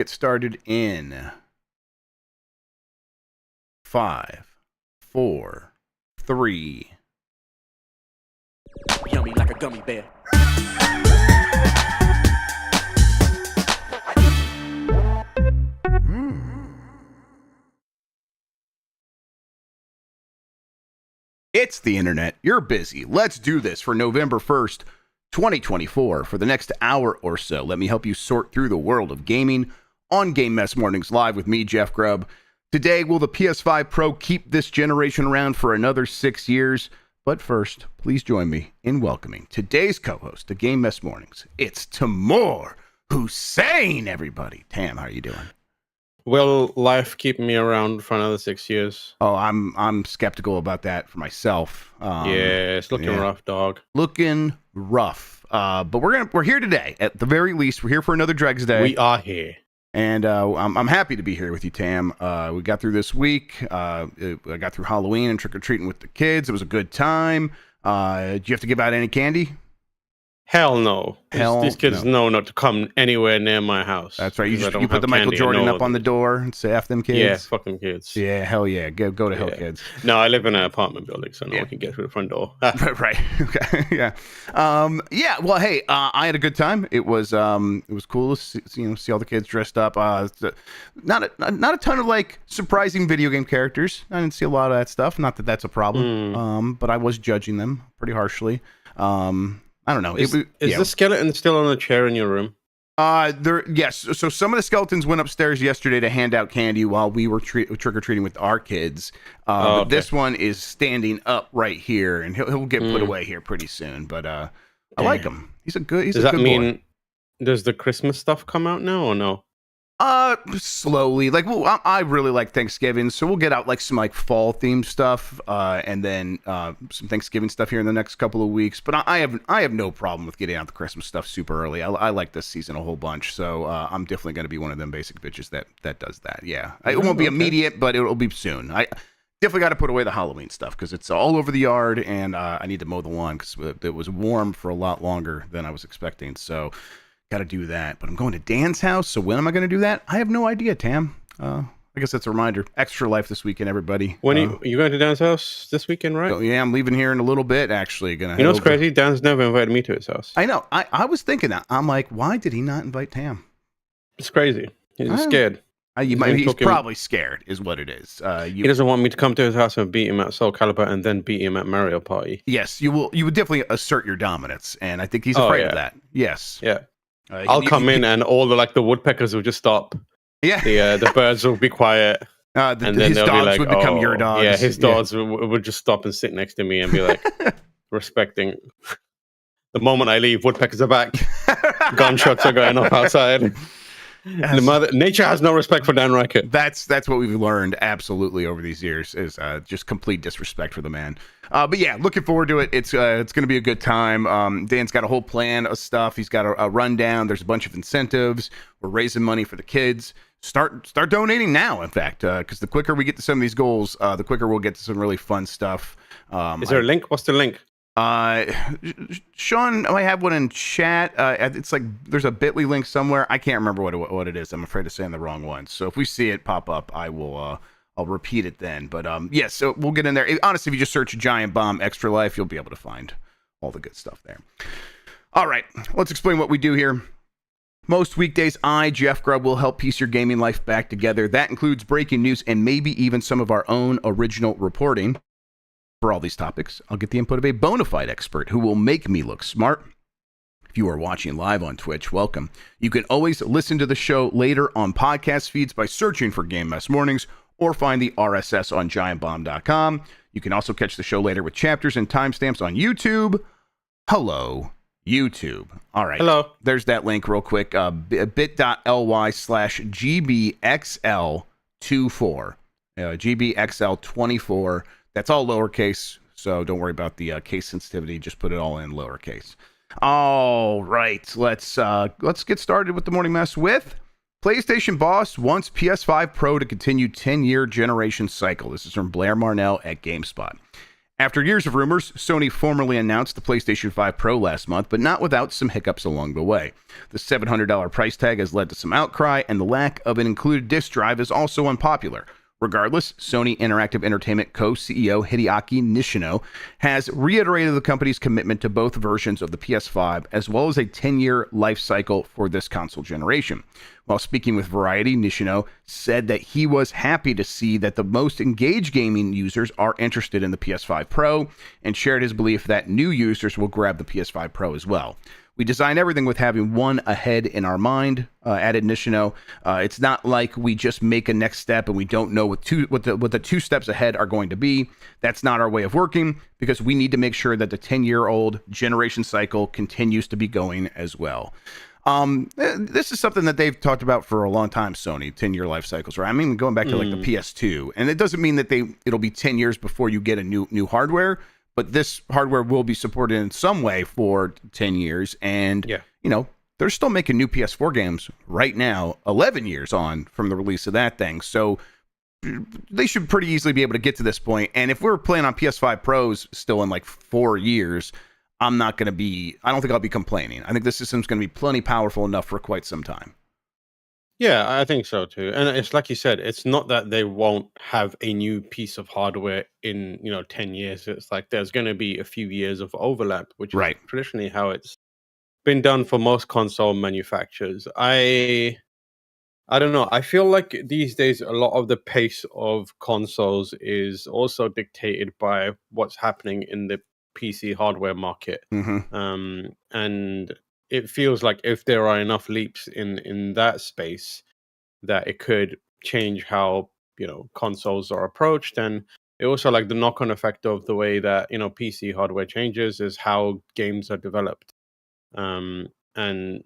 Get started in 5, 4, 3. Yummy like a gummy bear. It's the internet. You're busy. Let's do this for November 1st, 2024. For the next hour or so, let me help you sort through the world of gaming on Game Mess Mornings Live with me, Jeff Grubb. Today, will the PS5 Pro keep this generation around for another 6 years? But first, please join me in welcoming today's co-host to Game Mess Mornings. It's Tamoor Hussain, everybody. Tam, how are you doing? Will life keep me around for another 6 years? Oh, I'm skeptical about that for myself. Yeah, it's looking rough, dog. Looking rough. But we're here today. At the very least, we're here for another Dregs Day. We are here. And I'm happy to be here with you, Tam. We got through this week. I got through Halloween and trick-or-treating with the kids. It was a good time. Did you have to give out any candy? Hell no. These kids know not to come anywhere near my house. That's right. You put the Michael Jordan up on the door and say, F them kids? Yeah, fuck them kids. Yeah, hell yeah. Go to hell, kids. No, I live in an apartment building, so no one can get through the front door. Right. Okay. Yeah. Well, hey, I had a good time. It was cool to see all the kids dressed up. Not a ton of like surprising video game characters. I didn't see a lot of that stuff. Not that that's a problem. But I was judging them pretty harshly. I don't know. Is the skeleton still on the chair in your room? Yes. So some of the skeletons went upstairs yesterday to hand out candy while we were trick-or-treating with our kids. But this one is standing up right here, and he'll get put away here pretty soon. But I like him. He's a good. Does that mean does the Christmas stuff come out now or no? Slowly. Like, well, I really like Thanksgiving, so we'll get out like some like fall themed stuff, and then some Thanksgiving stuff here in the next couple of weeks. But I have no problem with getting out the Christmas stuff super early. I like this season a whole bunch, so I'm definitely going to be one of them basic bitches that does that. Yeah, it won't be immediate, but it'll be soon. I definitely got to put away the Halloween stuff because it's all over the yard, and I need to mow the lawn because it was warm for a lot longer than I was expecting. So. Got to do that, but I'm going to Dan's house. So when am I going to do that? I have no idea, Tam. I guess that's a reminder. Extra life this weekend, everybody. When you going to Dan's house this weekend, right? So, yeah, I'm leaving here in a little bit. Actually, You know what's crazy? Dan's never invited me to his house. I know. I was thinking that. I'm like, why did he not invite Tam? It's crazy. He's scared. He's probably scared, is what it is. He doesn't want me to come to his house and beat him at Soul Calibur and then beat him at Mario Party. Yes, you will. You would definitely assert your dominance, and I think he's afraid of that. Yes. Yeah. I'll come in and all the woodpeckers will just stop. Yeah. The birds will be quiet. And then his dogs would become your dogs. Yeah, his dogs would just stop and sit next to me and be like, respecting. The moment I leave, woodpeckers are back. Gunshots are going off outside. Nature has no respect for Dan Reichert. That's what we've learned absolutely over these years is just complete disrespect for the man. But yeah, looking forward to it. It's going to be a good time. Dan's got a whole plan of stuff. He's got a rundown. There's a bunch of incentives. We're raising money for the kids. Start donating now, in fact, because the quicker we get to some of these goals, the quicker we'll get to some really fun stuff. Is there a link? What's the link? Sean, I have one in chat. It's like there's a bit.ly link somewhere. I can't remember what it is. I'm afraid of saying the wrong one. So if we see it pop up, I will. I'll repeat it then. But yes, so we'll get in there. Honestly, if you just search Giant Bomb Extra Life, you'll be able to find all the good stuff there. All right, let's explain what we do here. Most weekdays, I, Jeff Grubb, will help piece your gaming life back together. That includes breaking news and maybe even some of our own original reporting. For all these topics, I'll get the input of a bona fide expert who will make me look smart. If you are watching live on Twitch, welcome. You can always listen to the show later on podcast feeds by searching for Game Mess Mornings or find the RSS on giantbomb.com. You can also catch the show later with chapters and timestamps on YouTube. Hello, YouTube. All right. Hello. There's that link real quick. bit.ly/GBXL24. GBXL24. That's all lowercase, so don't worry about the case sensitivity. Just put it all in lowercase. All right, let's get started with the morning mess with PlayStation boss wants PS5 Pro to continue 10-year generation cycle. This is from Blair Marnell at GameSpot. After years of rumors, Sony formally announced the PlayStation 5 Pro last month, but not without some hiccups along the way. The $700 price tag has led to some outcry, and the lack of an included disc drive is also unpopular. Regardless, Sony Interactive Entertainment co-CEO Hideaki Nishino has reiterated the company's commitment to both versions of the PS5, as well as a 10-year life cycle for this console generation. While speaking with Variety, Nishino said that he was happy to see that the most engaged gaming users are interested in the PS5 Pro, and shared his belief that new users will grab the PS5 Pro as well. We design everything with having one ahead in our mind, added Nishino. It's not like we just make a next step and we don't know what the two steps ahead are going to be. That's not our way of working, because we need to make sure that the 10-year-old generation cycle continues to be going as well. This is something that they've talked about for a long time, Sony, 10-year life cycles, right? I mean, going back to like the PS2, and it doesn't mean that it'll be 10 years before you get a new hardware. But this hardware will be supported in some way for 10 years. And, they're still making new PS4 games right now, 11 years on from the release of that thing. So they should pretty easily be able to get to this point. And if we're playing on PS5 Pros still in like 4 years, I don't think I'll be complaining. I think the system's going to be plenty powerful enough for quite some time. Yeah, I think so too. And it's like you said, it's not that they won't have a new piece of hardware in, 10 years. It's like there's going to be a few years of overlap, which is traditionally how it's been done for most console manufacturers. I don't know. I feel like these days a lot of the pace of consoles is also dictated by what's happening in the PC hardware market. And it feels like if there are enough leaps in that space, that it could change how consoles are approached. And it also, like, the knock-on effect of the way that PC hardware changes is how games are developed. And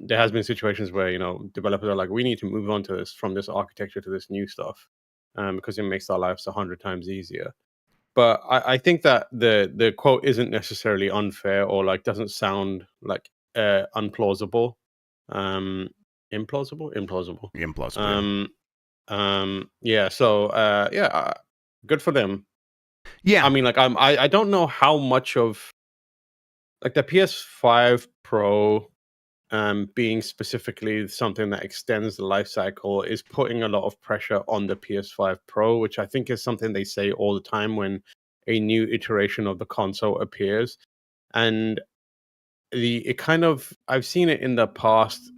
there has been situations where developers are like, we need to move on to this, from this architecture to this new stuff, because it makes our lives 100 times easier. But I think that the quote isn't necessarily unfair, or like doesn't sound like unplausible. Implausible. Yeah, so good for them. Yeah, I mean, like, I don't know how much of, like, the PS5 Pro being specifically something that extends the life cycle is putting a lot of pressure on the PS5 Pro, which I think is something they say all the time when a new iteration of the console appears. And I've seen it in the past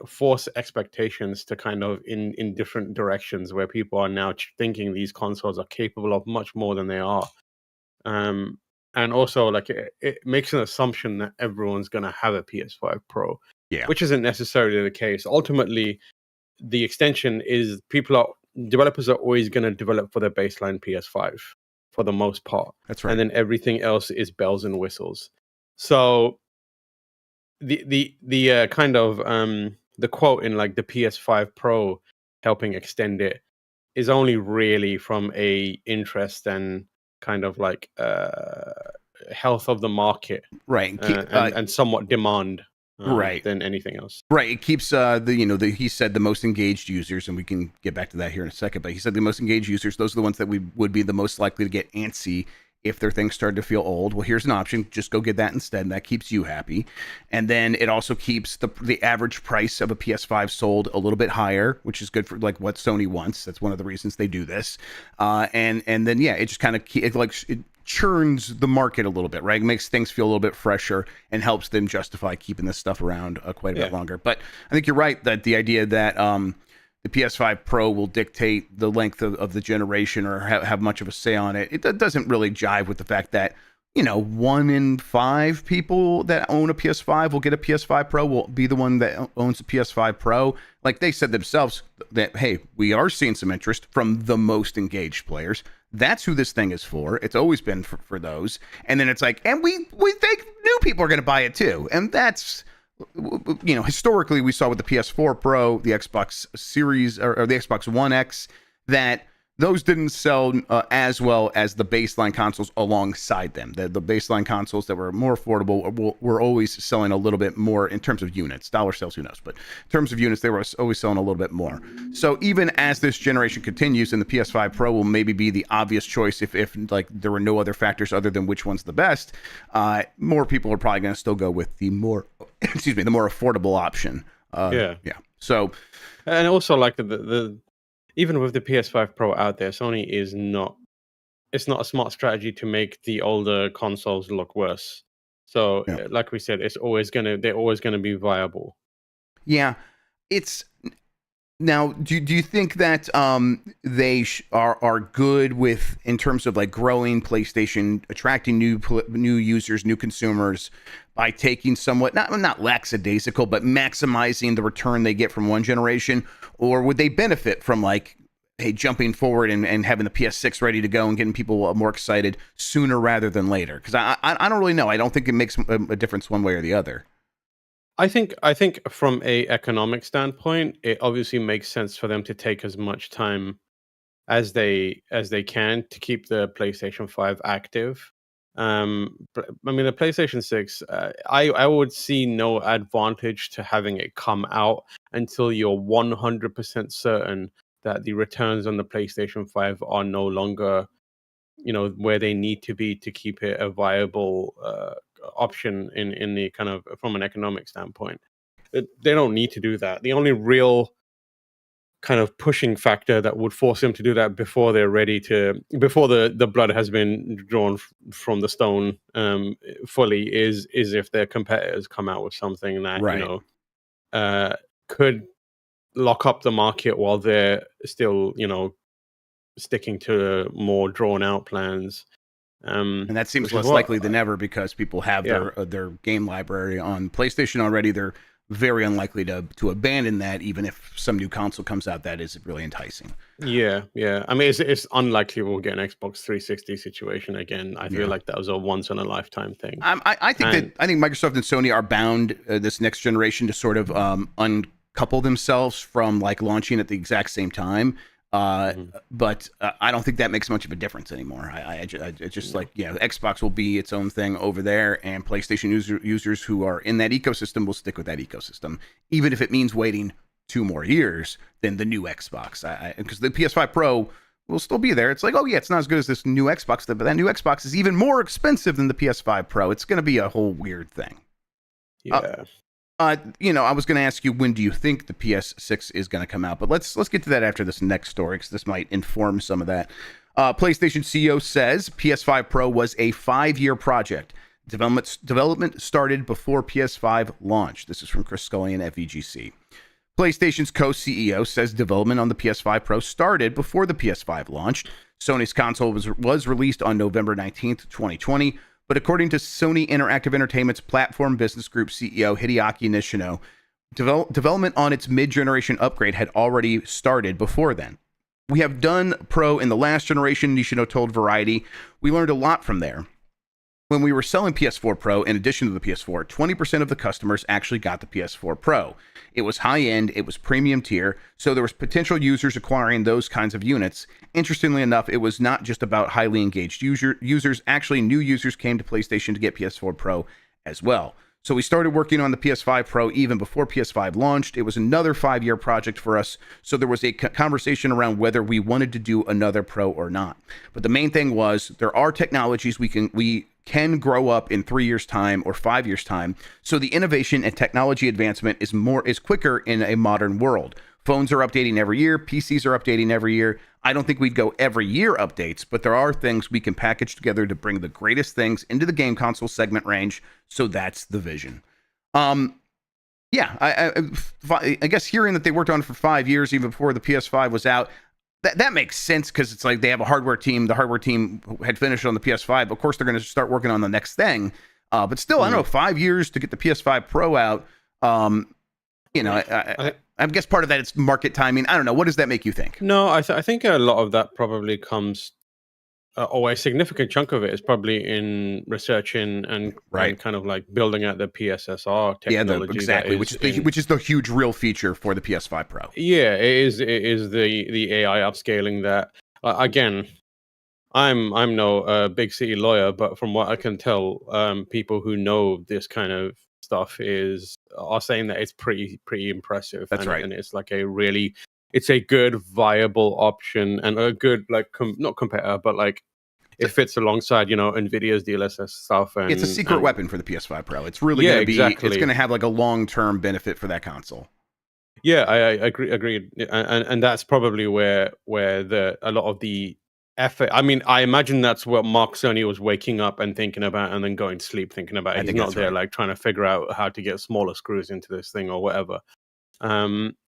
force expectations to kind of in different directions, where people are now thinking these consoles are capable of much more than they are. And also, like, it makes an assumption that everyone's going to have a PS5 Pro, which isn't necessarily the case. Ultimately, the extension is developers are always going to develop for their baseline PS5 for the most part. That's right. And then everything else is bells and whistles. So the kind of the quote in like the PS5 Pro helping extend it is only really from a interest and kind of like health of the market, right? And somewhat demand, right, than anything else. Right. It keeps he said the most engaged users, and we can get back to that here in a second. But he said the most engaged users, those are the ones that we would be the most likely to get antsy if their things started to feel old. Well, here's an option. Just go get that instead. And that keeps you happy. And then it also keeps the average price of a PS5 sold a little bit higher, which is good for like what Sony wants. That's one of the reasons they do this. And then, it just kind of it churns the market a little bit, right? It makes things feel a little bit fresher and helps them justify keeping this stuff around quite a bit longer. But I think you're right that the idea that the PS5 Pro will dictate the length of the generation or have much of a say on it, it doesn't really jive with the fact that 1 in 5 people that own a PS5 will get a PS5 Pro, will be the one that owns a PS5 Pro. Like they said themselves that, hey, we are seeing some interest from the most engaged players. That's who this thing is for. It's always been for those. And then it's like, and we think new people are going to buy it too. And that's, historically we saw with the PS4 Pro, the Xbox Series or the Xbox One X, that those didn't sell as well as the baseline consoles alongside them. The baseline consoles that were more affordable were always selling a little bit more in terms of units. Dollar sales, who knows? But in terms of units, they were always selling a little bit more. So even as this generation continues, and the PS5 Pro will maybe be the obvious choice if like there were no other factors other than which one's the best, more people are probably going to still go with the more, excuse me, the more affordable option. Yeah. So, and also like the even with the PS5 Pro out there, Sony is not. It's not a smart strategy to make the older consoles look worse. So, like we said, they're always gonna be viable. Yeah, it's now. Do you think that they are good with in terms of like growing PlayStation, attracting new users, new consumers by taking somewhat not lackadaisical, but maximizing the return they get from one generation, or would they benefit from like, hey, jumping forward and having the PS6 ready to go and getting people more excited sooner rather than later? Because I don't really know. I don't think it makes a difference one way or the other. I think from a economic standpoint, it obviously makes sense for them to take as much time as they can to keep the PlayStation 5 active. But, I mean, the PlayStation 6, I would see no advantage to having it come out until you're 100% certain that the returns on the PlayStation 5 are no longer, where they need to be to keep it a viable option in the kind of from an economic standpoint. They don't need to do that. The only real kind of pushing factor that would force them to do that before they're ready to, before the blood has been drawn from the stone fully, is if their competitors come out with something that could lock up the market while they're still sticking to more drawn out plans. And that seems less likely than ever because people have their game library on PlayStation already. They're very unlikely to abandon that, even if some new console comes out that is really enticing. Yeah. I mean, it's unlikely we'll get an Xbox 360 situation again. I feel like that was a once in a lifetime thing. I think Microsoft and Sony are bound this next generation to sort of uncouple themselves from like launching at the exact same time. But I don't think that makes much of a difference anymore. I just like, Xbox will be its own thing over there, and PlayStation users who are in that ecosystem will stick with that ecosystem, even if it means waiting 2 more years than the new Xbox. Because the PS5 Pro will still be there. It's like, it's not as good as this new Xbox, but that new Xbox is even more expensive than the PS5 Pro. It's going to be a whole weird thing. Yeah. I was going to ask you, when do you think the PS6 is going to come out? But let's get to that after this next story, because this might inform some of that. PlayStation CEO says PS5 Pro was a 5-year project. Development started before PS5 launched. This is from Chris Scullion at VGC. PlayStation's co-CEO says development on the PS5 Pro started before the PS5 launched. Sony's console was released on November 19th, 2020. But according to Sony Interactive Entertainment's Platform Business Group CEO Hideaki Nishino, development on its mid-generation upgrade had already started before then. We have done Pro in the last generation, Nishino told Variety. We learned a lot from there. When we were selling PS4 Pro, in addition to the PS4, 20% of the customers actually got the PS4 Pro. It was high-end, it was premium tier, so there was potential users acquiring those kinds of units. Interestingly enough, it was not just about highly engaged users. Actually, new users came to PlayStation to get PS4 Pro as well. So we started working on the PS5 Pro even before PS5 launched. It was another 5-year project for us, so there was a conversation around whether we wanted to do another Pro or not. But the main thing was there are technologies we can grow up in 3 years' time or 5 years' time. So the innovation and technology advancement is quicker in a modern world. Phones are updating every year. PCs are updating every year. I don't think we'd go every year updates, but there are things we can package together to bring the greatest things into the game console segment range. So that's the vision. I guess hearing that they worked on it for 5 years, even before the PS5 was out, that makes sense because it's like they have a hardware team. The hardware team had finished on the PS5. Of course, they're going to start working on the next thing. But still, I don't know, 5 years to get the PS5 Pro out. I guess part of that is market timing. I don't know. What does that make you think? No, I think a lot of that probably comes, or a significant chunk of it is probably in researching and kind of like building out the PSSR technology. Yeah, exactly. Which is the huge real feature for the PS5 Pro. Yeah, it is the AI upscaling that again, I'm no big city lawyer, but from what I can tell, people who know this kind of stuff are saying that it's pretty impressive. That's right. And it's like it's a good viable option and a good like not competitor, but like it fits alongside Nvidia's DLSS stuff. And It's a secret weapon for the PS5 Pro. It's really Yeah, going to be. exactly. It's going to have like a long-term benefit for that console. Yeah, I agree, and that's probably where a lot of the effort. I mean, I imagine that's what Mark Cerny was waking up and thinking about, and then going to sleep thinking about. He's not there like trying to figure out how to get smaller screws into this thing or whatever.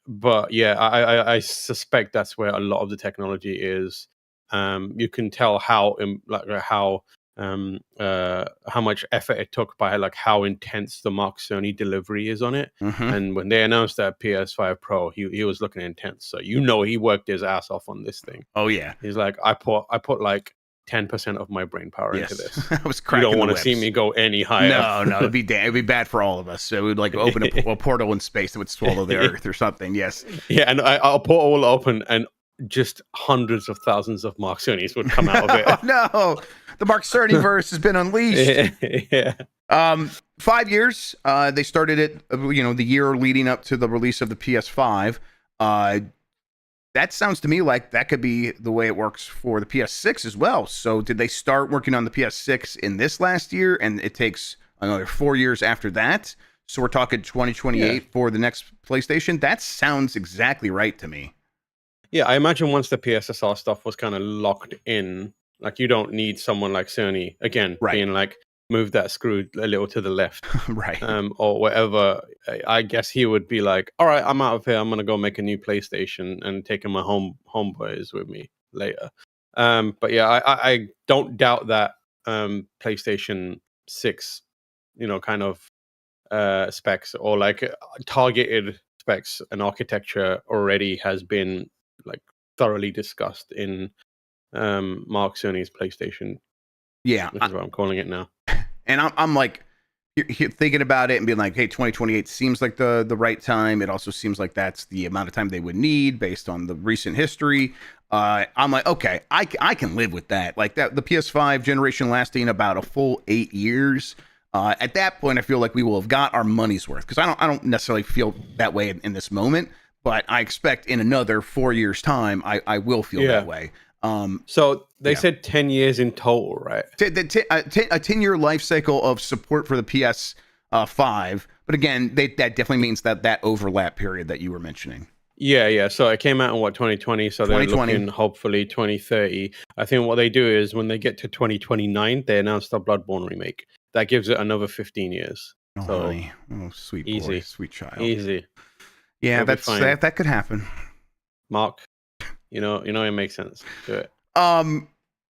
But yeah, I suspect that's where a lot of the technology is. You can tell how much effort it took by like how intense the Mark Cerny delivery is on it. And when they announced that PS5 Pro, he was looking intense. So he worked his ass off on this thing. Oh yeah, he's like, I put like 10% of my brain power into this. I was You don't want to see me go any higher. No, it'd be bad for all of us. So it would like open a portal in space that would swallow the Earth or something. Yes. Yeah, and I'll portal will open and just hundreds of thousands of Mark Cernys would come out of it. Oh, no, the Mark Cerny verse has been unleashed. Yeah. 5 years. They started it. The year leading up to the release of the PS5. That sounds to me like that could be the way it works for the PS6 as well. So did they start working on the PS6 in this last year, and it takes another 4 years after that? So we're talking 2028 for the next PlayStation. That sounds exactly right to me. Yeah, I imagine once the PSSR stuff was kind of locked in, like you don't need someone like Cerny again being like, move that screw a little to the left, right, or whatever. I guess he would be like, all right, I'm out of here. I'm gonna go make a new PlayStation and taking my homeboys with me later. But yeah, I don't doubt that PlayStation 6, kind of specs or like targeted specs and architecture already has been like thoroughly discussed in Mark Cerny's PlayStation. Yeah, which is what I'm calling it now. And I'm like thinking about it and being like, hey, 2028 seems like the right time. It also seems like that's the amount of time they would need based on the recent history. I'm like, okay, I can live with that. Like that, the PS5 generation lasting about a full 8 years. At that point, I feel like we will have got our money's worth, because I don't necessarily feel that way in this moment, but I expect in another 4 years' time, I will feel that way. So they said 10 years in total, right? A 10-year life cycle of support for the PS5. But again, that definitely means that overlap period that you were mentioning. Yeah. So it came out in 2020. So they're looking hopefully 2030. I think what they do is when they get to 2029, they announce the Bloodborne remake. That gives it another 15 years. Oh, so honey. Oh, sweet boy, sweet child. Easy. Yeah, that could happen. Mark, it makes sense. Do it.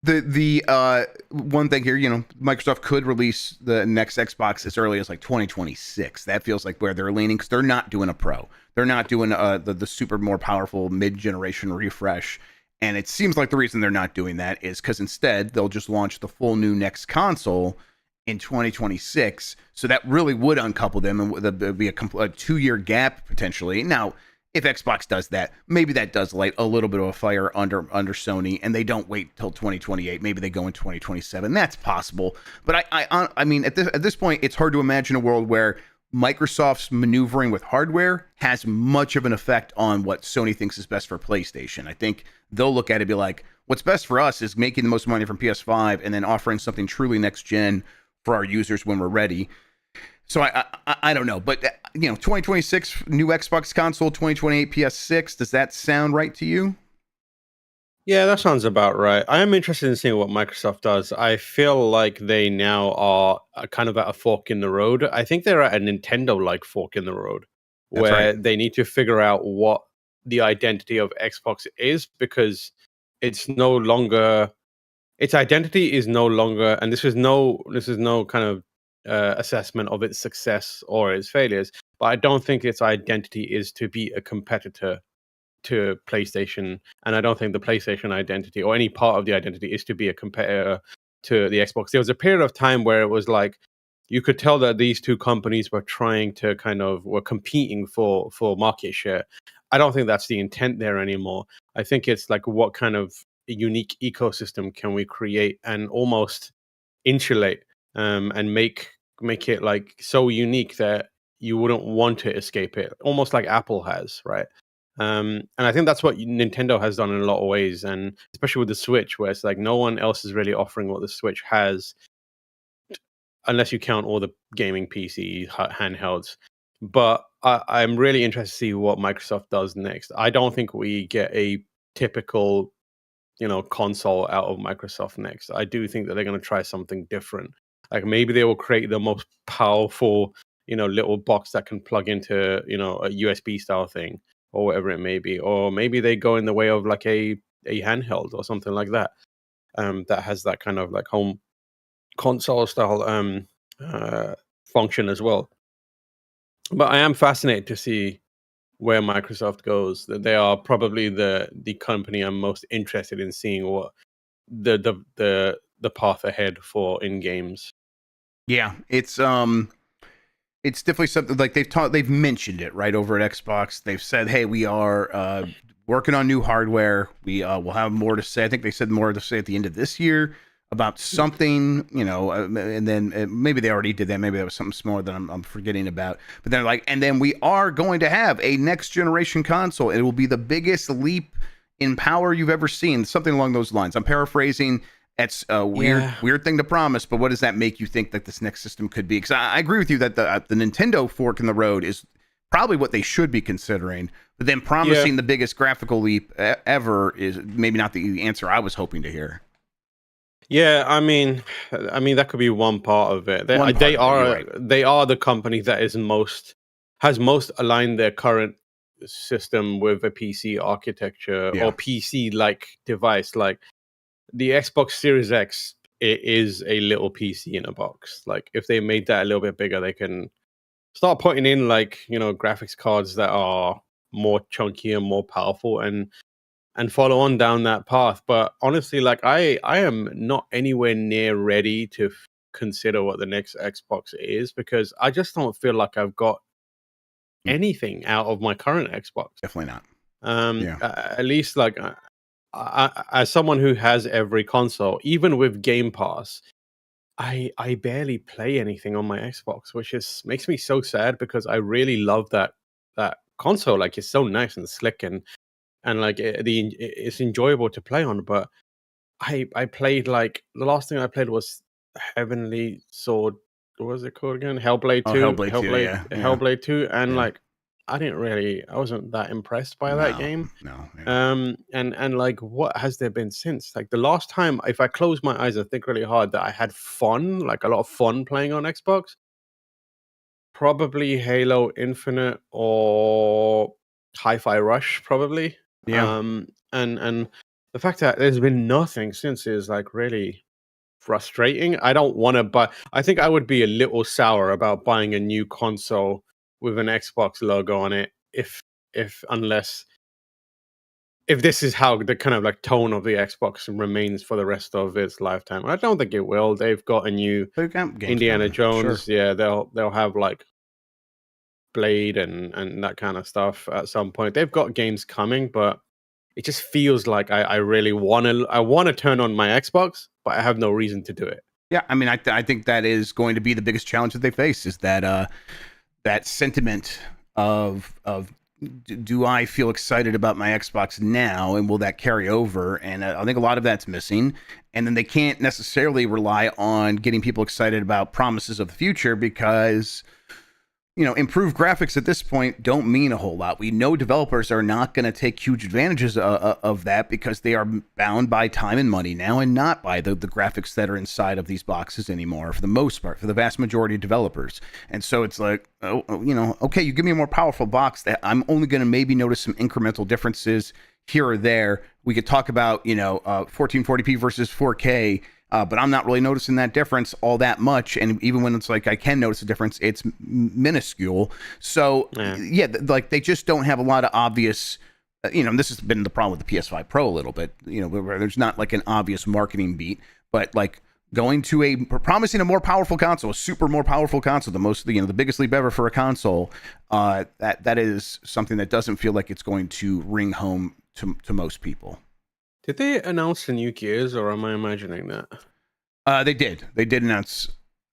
The one thing here, Microsoft could release the next Xbox as early as like 2026. That feels like where they're leaning, because they're not doing a Pro. They're not doing the super more powerful mid-generation refresh. And it seems like the reason they're not doing that is because instead they'll just launch the full new next console in 2026. So that really would uncouple them, and there'd be a 2-year gap potentially. Now, if Xbox does that, maybe that does light a little bit of a fire under Sony, and they don't wait till 2028. Maybe they go in 2027. That's possible. But I mean, at this point, it's hard to imagine a world where Microsoft's maneuvering with hardware has much of an effect on what Sony thinks is best for PlayStation. I think they'll look at it and be like, what's best for us is making the most money from PS5 and then offering something truly next gen for our users when we're ready. So I don't know, but 2026 new Xbox console, 2028 PS6. Does that sound right to you? Yeah, that sounds about right. I am interested in seeing what Microsoft does. I feel like they now are kind of at a fork in the road. I think they're at a Nintendo-like fork in the road, where they need to figure out what the identity of Xbox is, because it's no longer, its identity is no longer, and this is no kind of assessment of its success or its failures, but I don't think its identity is to be a competitor to PlayStation, and I don't think the PlayStation identity or any part of the identity is to be a competitor to the Xbox. There was a period of time where it was like you could tell that these two companies were trying to were competing for market share. I don't think that's the intent there anymore. I think it's like what kind of unique ecosystem can we create and almost insulate and make it like so unique that you wouldn't want to escape it, almost like Apple has, right? And I think that's what Nintendo has done in a lot of ways, and especially with the Switch, where it's like no one else is really offering what the Switch has, unless you count all the gaming PC handhelds. But I'm really interested to see what Microsoft does next. I don't think we get a typical, console out of Microsoft next. I do think that they're going to try something different. Like maybe they will create the most powerful, little box that can plug into, a USB style thing or whatever it may be. Or maybe they go in the way of like a handheld or something like that. That has that kind of like home console style function as well. But I am fascinated to see where Microsoft goes. That they are probably the company I'm most interested in seeing what the path ahead for in games. Yeah, it's definitely something like they've mentioned it right over at Xbox. They've said, hey, we are working on new hardware. We will have more to say. I think they said more to say at the end of this year about something, and then maybe they already did that. Maybe that was something smaller that I'm forgetting about. But they're like, and then we are going to have a next generation console. It will be the biggest leap in power you've ever seen. Something along those lines. I'm paraphrasing. That's a weird thing to promise, but what does that make you think that this next system could be? Because I agree with you that the Nintendo fork in the road is probably what they should be considering. But then promising the biggest graphical leap ever is maybe not the answer I was hoping to hear. Yeah, I mean that could be one part of it. They are the company that has most aligned their current system with a PC architecture or PC like device. Like the Xbox Series X, it is a little PC in a box. Like if they made that a little bit bigger, they can start putting in like graphics cards that are more chunky and more powerful and follow on down that path. But honestly, like I am not anywhere near ready to consider what the next Xbox is, because I just don't feel like I've got anything out of my current Xbox. Definitely not. At least like as someone who has every console, even with Game Pass, I barely play anything on my Xbox, which makes me so sad, because I really love that console. Like it's so nice and slick and like it's enjoyable to play on. But I played, like the last thing I played was Heavenly Sword. What was it called again? Hellblade 2. Hellblade 2, and like I wasn't that impressed by that game. No. And like, what has there been since? Like the last time, if I close my eyes and think really hard, that I had fun, like a lot of fun playing on Xbox, probably Halo Infinite or Hi-Fi Rush, probably. And the fact that there's been nothing since is like really frustrating. I don't want to buy. I think I would be a little sour about buying a new console with an Xbox logo on it if this is how the kind of like tone of the Xbox remains for the rest of its lifetime. I don't think it will. They've got a new Indiana Jones. Sure. Yeah, they'll have like Blade and that kind of stuff at some point. They've got games coming, but it just feels like I really want to turn on my Xbox, but I have no reason to do it. Yeah, I mean, I think that is going to be the biggest challenge that they face, is that that sentiment of do I feel excited about my Xbox now, and will that carry over? And I think a lot of that's missing. And then they can't necessarily rely on getting people excited about promises of the future, because improved graphics at this point don't mean a whole lot. We know developers are not going to take huge advantages of that, because they are bound by time and money now, and not by the graphics that are inside of these boxes anymore, for the most part, for the vast majority of developers. And so it's like, okay, you give me a more powerful box that I'm only going to maybe notice some incremental differences here or there. We could talk about, 1440p versus 4K. But I'm not really noticing that difference all that much. And even when it's like I can notice a difference, it's minuscule. So, like they just don't have a lot of obvious, this has been the problem with the PS5 Pro a little bit, where there's not like an obvious marketing beat, but like going to promising a more powerful console, a super more powerful console, the biggest leap ever for a console, that is something that doesn't feel like it's going to ring home to most people. Did they announce the new Gears, or am I imagining that? They did. They did announce.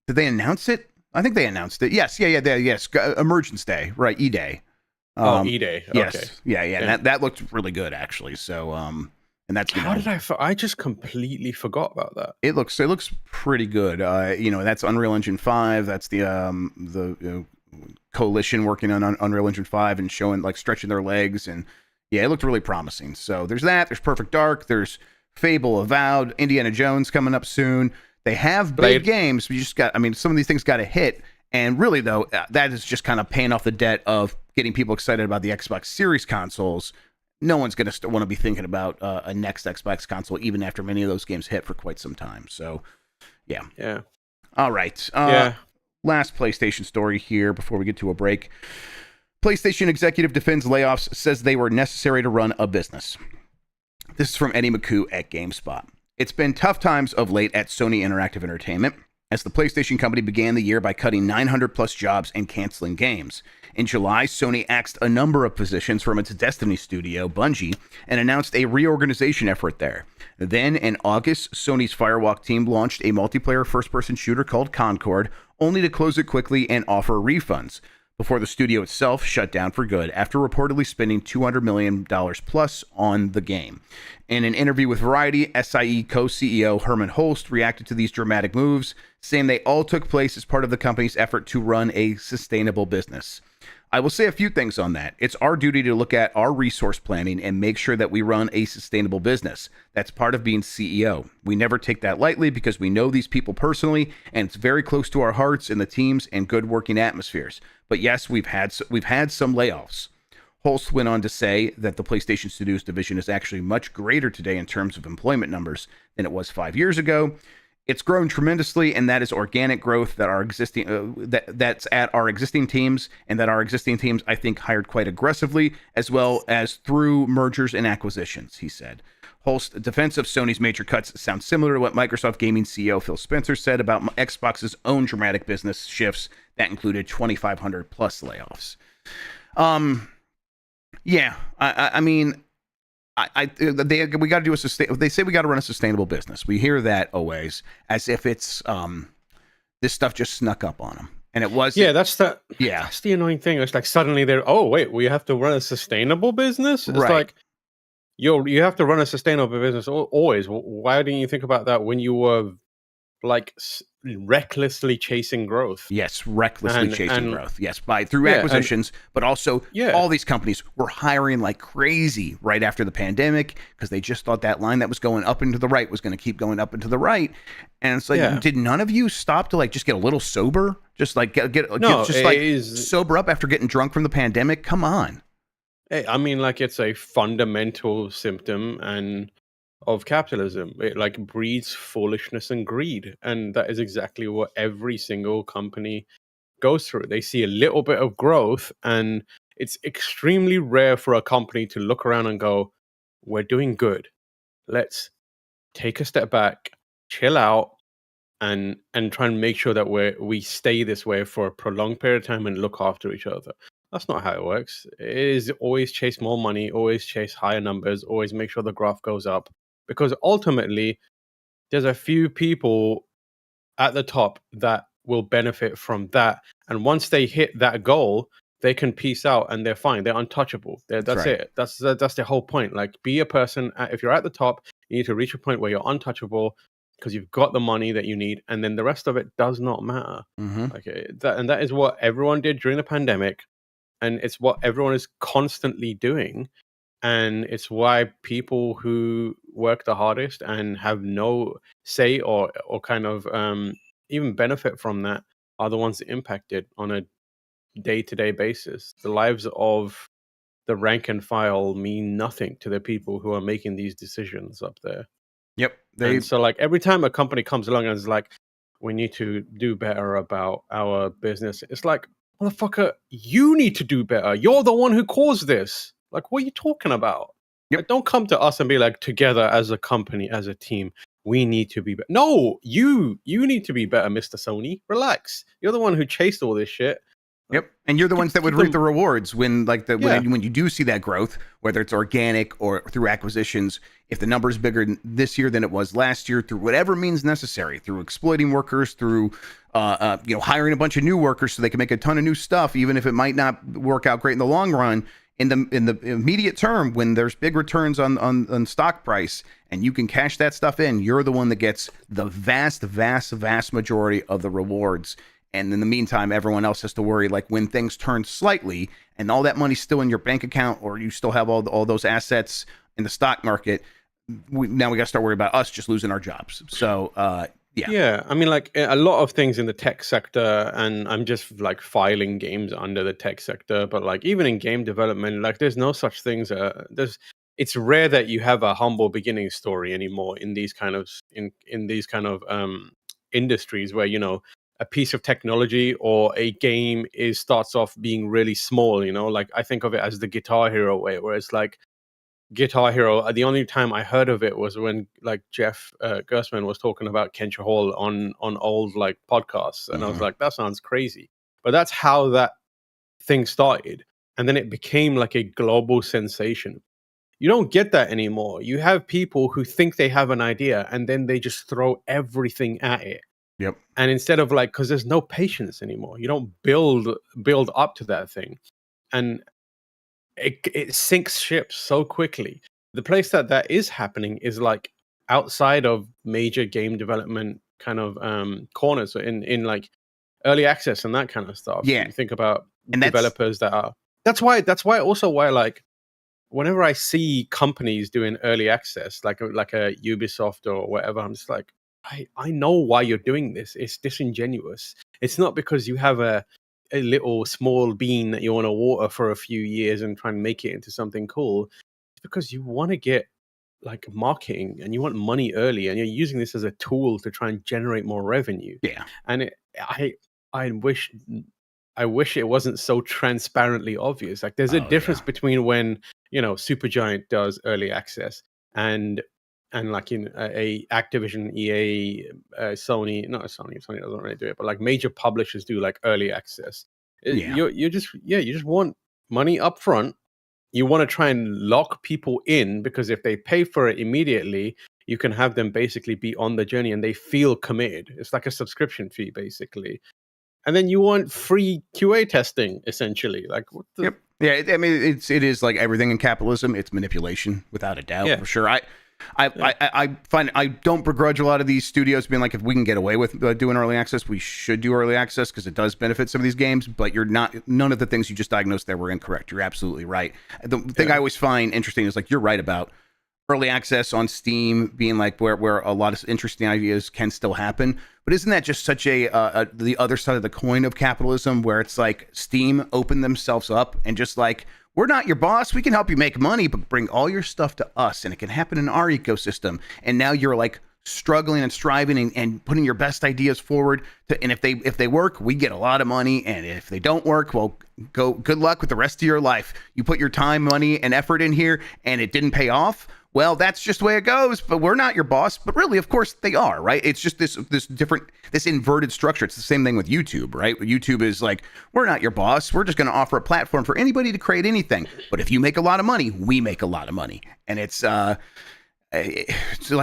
Did they announce it? I think they announced it. Yes. Yeah. Yes. Emergence Day. Right. E-Day. E-Day. Okay. Yes. Yeah. Yeah. And that looked really good actually. So and that's How did I just completely forgot about that. It looks pretty good. That's Unreal Engine 5. That's the coalition working on Unreal Engine 5 and stretching their legs, and yeah, it looked really promising. So there's that. There's Perfect Dark. There's Fable, Avowed, Indiana Jones coming up soon. They have big games, but you just got. I mean, some of these things got to hit, and really though, that is just kind of paying off the debt of getting people excited about the Xbox Series consoles. No one's going to want to be thinking about a next Xbox console, even after many of those games hit for quite some time. So, yeah. Yeah. All right. Yeah. Last PlayStation story here before we get to a break. PlayStation executive defends layoffs, says they were necessary to run a business. This is from Eddie McCoo at GameSpot. It's been tough times of late at Sony Interactive Entertainment, as the PlayStation company began the year by cutting 900 plus jobs and canceling games. In July, Sony axed a number of positions from its Destiny studio, Bungie, and announced a reorganization effort there. Then, in August, Sony's Firewalk team launched a multiplayer first-person shooter called Concord, only to close it quickly and offer refunds, before the studio itself shut down for good after reportedly spending $200 million plus on the game. In an interview with Variety, SIE co-CEO Herman Holst reacted to these dramatic moves, saying they all took place as part of the company's effort to run a sustainable business. I will say a few things on that. It's our duty to look at our resource planning and make sure that we run a sustainable business. That's part of being CEO. We never take that lightly because we know these people personally, and it's very close to our hearts and the teams and good working atmospheres. But yes, we've had some layoffs. Holst went on to say that the PlayStation Studios division is actually much greater today in terms of employment numbers than it was 5 years ago. It's grown tremendously, and that is organic growth that our existing that's at our existing teams, and that our existing teams, I think, hired quite aggressively, as well as through mergers and acquisitions, he said. Holst's defense of Sony's major cuts sounds similar to what Microsoft Gaming CEO Phil Spencer said about Xbox's own dramatic business shifts that included 2,500 plus layoffs. Yeah, I mean, we got to do they say we got to run a sustainable business. We hear that always as if it's this stuff just snuck up on them, and it was. Yeah, that's the annoying thing. It's like suddenly they're, oh wait, we have to run a sustainable business. It's like you have to run a sustainable business always. Why didn't you think about that when you were like recklessly chasing growth? Yes, recklessly chasing growth. Yes, through acquisitions, but also all these companies were hiring like crazy right after the pandemic because they just thought that line that was going up and to the right was going to keep going up and to the right. And it's like, did none of you stop to like just get a little sober? Just like sober up after getting drunk from the pandemic? Come on. Hey, I mean, like it's a fundamental symptom of capitalism. It like breeds foolishness and greed, and that is exactly what every single company goes through. They see a little bit of growth, and it's extremely rare for a company to look around and go, we're doing good, let's take a step back, chill out, and try and make sure that we stay this way for a prolonged period of time and look after each other. That's not how it works. It is always chase more money, always chase higher numbers, always make sure the graph goes up. Because ultimately, there's a few people at the top that will benefit from that. And once they hit that goal, they can peace out and they're fine. They're untouchable. That's it. That's the whole point. Like, be a person. If you're at the top, you need to reach a point where you're untouchable because you've got the money that you need. And then the rest of it does not matter. Mm-hmm. Like that is what everyone did during the pandemic. And it's what everyone is constantly doing. And it's why people who work the hardest and have no say or kind of even benefit from that are the ones impacted on a day-to-day basis. The lives of the rank and file mean nothing to the people who are making these decisions up there. Yep. And so like every time a company comes along and is like, we need to do better about our business, it's like, motherfucker, you need to do better. You're the one who caused this. Like, what are you talking about? Yep. Like, don't come to us and be like, together as a company, as a team, we need to be better. No, you need to be better, Mr. Sony. Relax. You're the one who chased all this shit. Yep, and you're the ones that would reap the rewards when, like when you do see that growth, whether it's organic or through acquisitions. If the number is bigger this year than it was last year, through whatever means necessary, through exploiting workers, through hiring a bunch of new workers so they can make a ton of new stuff, even if it might not work out great in the long run. In the immediate term, when there's big returns on stock price and you can cash that stuff in, you're the one that gets the vast majority of the rewards. And in the meantime, everyone else has to worry, like when things turn slightly and all that money's still in your bank account, or you still have all those assets in the stock market. Now we got to start worrying about us just losing our jobs. So, yeah. I mean, like a lot of things in the tech sector, and I'm just like filing games under the tech sector, but like even in game development, like there's no such things. It's rare that you have a humble beginning story anymore in these kind of industries where, you know, a piece of technology or a game starts off being really small, you know. Like I think of it as the Guitar Hero way, where it's like Guitar Hero. The only time I heard of it was when like Jeff Gersman was talking about Kensha Hall on old like podcasts, and I was like, that sounds crazy. But that's how that thing started, and then it became like a global sensation. You don't get that anymore. You have people who think they have an idea and then they just throw everything at it. Yep. And instead of like, because there's no patience anymore, you don't build up to that thing, and it sinks ships so quickly. The place that is happening is like outside of major game development kind of corners, in like early access and that kind of stuff. Yeah, you think about and developers that are. That's why like whenever I see companies doing early access, like a Ubisoft or whatever, I'm just like, I know why you're doing this. It's disingenuous. It's not because you have a little small bean that you want to water for a few years and try and make it into something cool. It's because you want to get like marketing and you want money early, and you're using this as a tool to try and generate more revenue. Yeah. And I wish it wasn't so transparently obvious. Like there's a difference between when, you know, Supergiant does early access and like in a Activision, EA, Sony doesn't really do it, but like major publishers do like early access. You just want money up front. You want to try and lock people in, because if they pay for it immediately, you can have them basically be on the journey and they feel committed. It's like a subscription fee basically. And then you want free QA testing, essentially. Like, what the... Yep. Yeah, I mean, it is like everything in capitalism. It's manipulation, without a doubt, for sure. I find I don't begrudge a lot of these studios being like, if we can get away with doing early access, we should do early access because it does benefit some of these games. But none of the things you just diagnosed there were incorrect. You're absolutely right. The thing I always find interesting is like you're right about early access on Steam being like where a lot of interesting ideas can still happen. But isn't that just such the other side of the coin of capitalism, where it's like Steam opened themselves up and just like, we're not your boss. We can help you make money, but bring all your stuff to us, and it can happen in our ecosystem. And now you're like struggling and striving and putting your best ideas forward. And if they work, we get a lot of money. And if they don't work, well, good luck with the rest of your life. You put your time, money, and effort in here, and it didn't pay off. Well, that's just the way it goes, but we're not your boss. But really, of course, they are, right? It's just this inverted structure. It's the same thing with YouTube, right? YouTube is like, we're not your boss. We're just going to offer a platform for anybody to create anything. But if you make a lot of money, we make a lot of money. And it's like,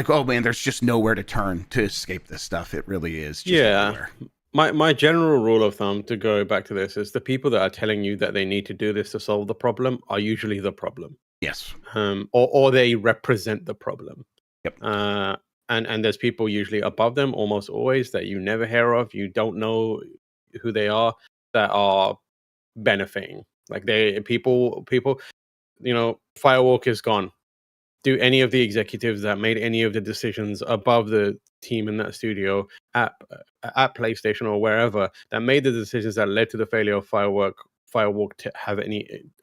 oh man, there's just nowhere to turn to escape this stuff. It really is just everywhere. My general rule of thumb, to go back to this, is the people that are telling you that they need to do this to solve the problem are usually the problem. Yes. Or they represent the problem. Yep. And there's people usually above them, almost always, that you never hear of. You don't know who they are, that are benefiting. Like people, you know, Firewalk is gone. Do any of the executives that made any of the decisions above the team in that studio at PlayStation or wherever that made the decisions that led to the failure of Firewalk to have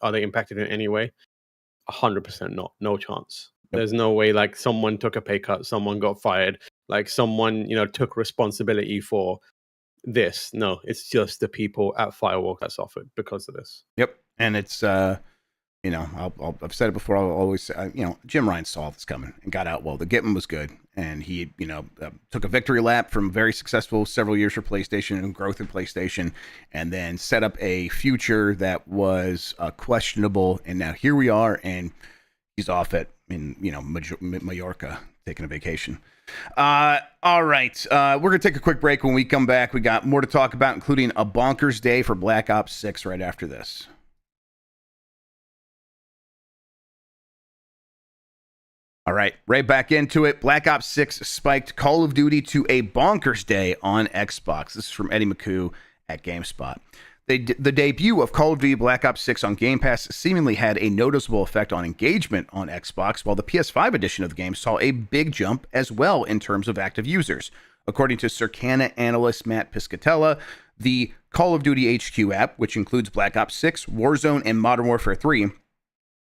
are they impacted in any way? 100% not. No chance. Yep. There's no way like someone took a pay cut, someone got fired, like someone, you know, took responsibility for this. No, it's just the people at Firewalk that suffered because of this. Yep. And it's you know, I've said it before. I'll always say, you know, Jim Ryan saw this coming and got out well. The Gitman was good, and he, took a victory lap from very successful several years for PlayStation and growth of PlayStation, and then set up a future that was questionable. And now here we are, and he's off in Mallorca taking a vacation. All right, we're gonna take a quick break. When we come back, we got more to talk about, including a bonkers day for Black Ops 6 right after this. All right, right back into it. Black Ops 6 spiked Call of Duty to a bonkers day on Xbox. This is from Eddie McHugh at GameSpot. The debut of Call of Duty Black Ops 6 on Game Pass seemingly had a noticeable effect on engagement on Xbox, while the PS5 edition of the game saw a big jump as well in terms of active users. According to Circana analyst Matt Piscatella, the Call of Duty HQ app, which includes Black Ops 6, Warzone, and Modern Warfare 3,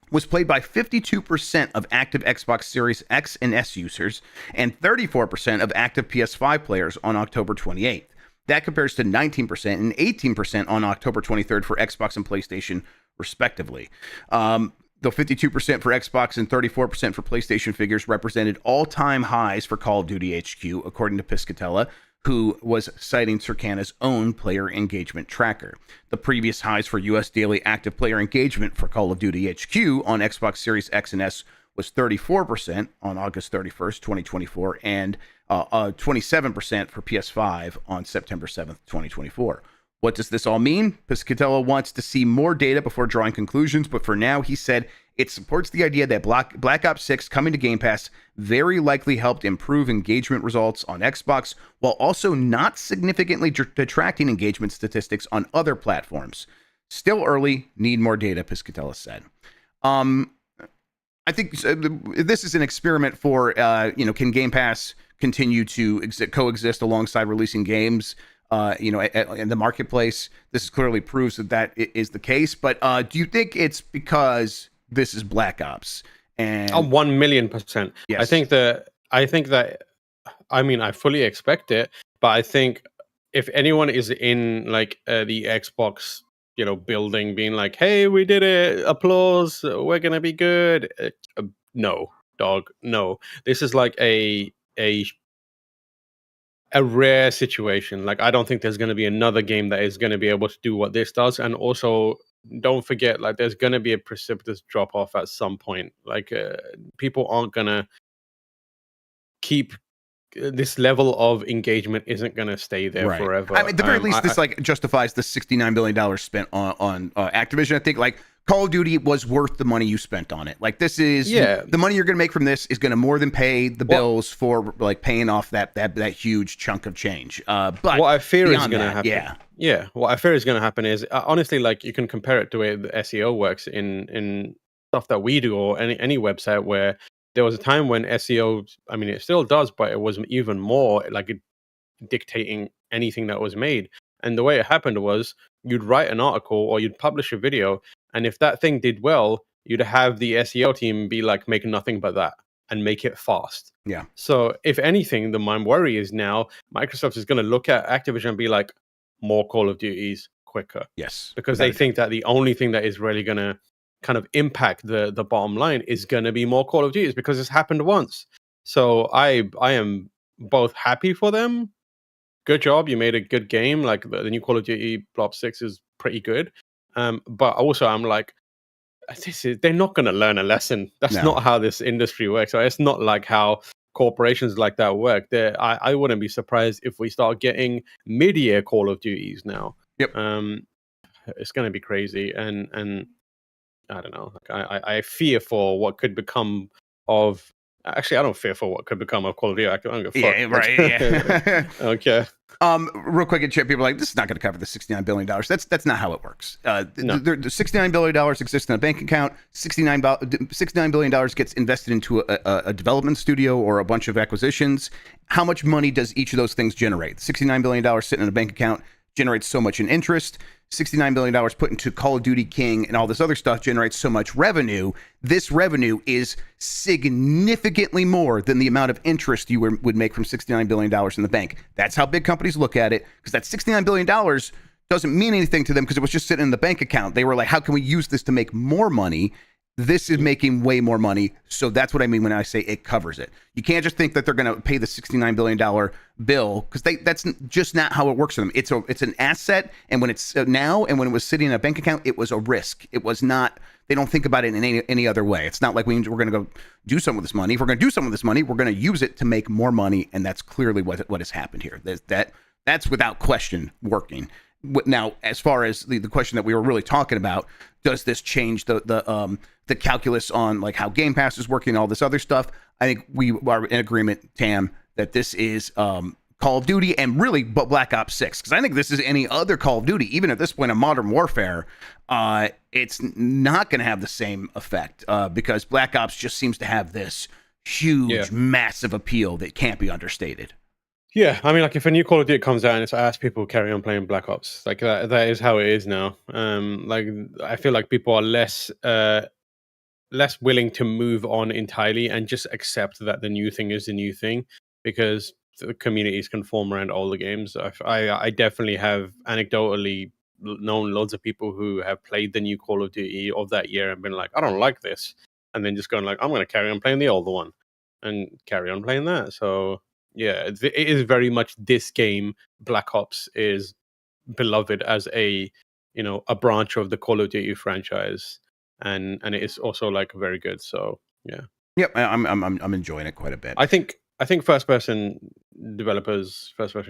was played by 52% of active Xbox Series X and S users and 34% of active PS5 players on October 28th. That compares to 19% and 18% on October 23rd for Xbox and PlayStation, respectively. The 52% for Xbox and 34% for PlayStation figures represented all-time highs for Call of Duty HQ, according to Piscatella, who was citing Circana's own player engagement tracker. The previous highs for U.S. daily active player engagement for Call of Duty HQ on Xbox Series X and S was 34% on August 31st, 2024, and 27% for PS5 on September 7th, 2024. What does this all mean? Piscatella wants to see more data before drawing conclusions, but for now, he said it supports the idea that Black Ops 6 coming to Game Pass very likely helped improve engagement results on Xbox, while also not significantly detracting engagement statistics on other platforms. Still early, need more data, Piscatella said. I think this is an experiment for, can Game Pass continue to coexist alongside releasing games, in the marketplace? This clearly proves that is the case. But do you think it's because this is Black Ops? And 1,000,000%. Yes. I think that. I fully expect it, but I think if anyone is in the Xbox, building, being like, "Hey, we did it! Applause! We're gonna be good." No, dog. No, this is like a rare situation. Like, I don't think there's going to be another game that is going to be able to do what this does. And also, don't forget, there's going to be a precipitous drop off at some point. People aren't going to keep this level of engagement isn't going to stay there forever. I mean, at the very least, this justifies the $69 billion spent on Activision. I think Call of Duty was worth the money you spent on it. This is the money you're going to make from this is going to more than pay the bills for paying off that huge chunk of change. But what I fear is going to happen. Yeah. What I fear is going to happen is honestly, you can compare it to the way the SEO works in stuff that we do, or any website where there was a time when SEO, I mean, it still does, but it was even more dictating anything that was made. And the way it happened was you'd write an article or you'd publish a video, and if that thing did well, you'd have the SEO team be make nothing but that and make it fast. Yeah. So if anything, my worry is now Microsoft is going to look at Activision and be like, more Call of Duties quicker. Yes. Because they think that the only thing that is really going to kind of impact the bottom line is going to be more Call of Duties, because it's happened once. So I am both happy for them. Good job, you made a good game. The new Call of Duty Black Ops 6 is pretty good. But also I'm they're not going to learn a lesson. That's not how this industry works. It's not like how corporations like that work. I wouldn't be surprised if we start getting mid-year Call of Duties now. Yep. It's going to be crazy, and I don't know. I fear for what could become of. Actually, I don't fear for what could become of Call of Duty. I don't give a fuck. Yeah, right. Yeah. Okay. Real quick in chat, people are like, this is not going to cover the $69 billion. That's not how it works. No. The $69 billion exists in a bank account. $69 billion gets invested into a development studio or a bunch of acquisitions. How much money does each of those things generate? $69 billion sitting in a bank account generates so much in interest. $69 billion put into Call of Duty King and all this other stuff generates so much revenue. This revenue is significantly more than the amount of interest you would make from $69 billion in the bank. That's how big companies look at it, because that $69 billion doesn't mean anything to them because it was just sitting in the bank account. They were like, how can we use this to make more money? This is making way more money, so that's what I mean when I say it covers it. You can't just think that they're going to pay the $69 billion bill, because that's just not how it works for them. It's an asset, and when it's now, and when it was sitting in a bank account, it was a risk. It was not. They don't think about it in any other way. It's not like we're going to go do something with this money. If we're going to do something with this money, we're going to use it to make more money, and that's clearly what has happened here. That's without question working. Now, as far as the question that we were really talking about, does this change the calculus on like how Game Pass is working and all this other stuff? I think we are in agreement, Tam, that this is Call of Duty and really Black Ops 6. Because I think this is any other Call of Duty, even at this point in Modern Warfare, it's not going to have the same effect because Black Ops just seems to have this huge, massive appeal that can't be understated. Yeah, I mean, like if a new Call of Duty comes out and it's asked people carry on playing Black Ops, like that is how it is now. Like I feel like people are less willing to move on entirely and just accept that the new thing is the new thing, because the communities can form around all the games. I definitely have anecdotally known loads of people who have played the new Call of Duty of that year and been like, I don't like this, and then just going like, I'm going to carry on playing the older one and carry on playing that. So yeah, it is very much this game. Black Ops is beloved as a branch of the Call of Duty franchise, and it is also like very good. So yeah, yep, I'm enjoying it quite a bit. I think first person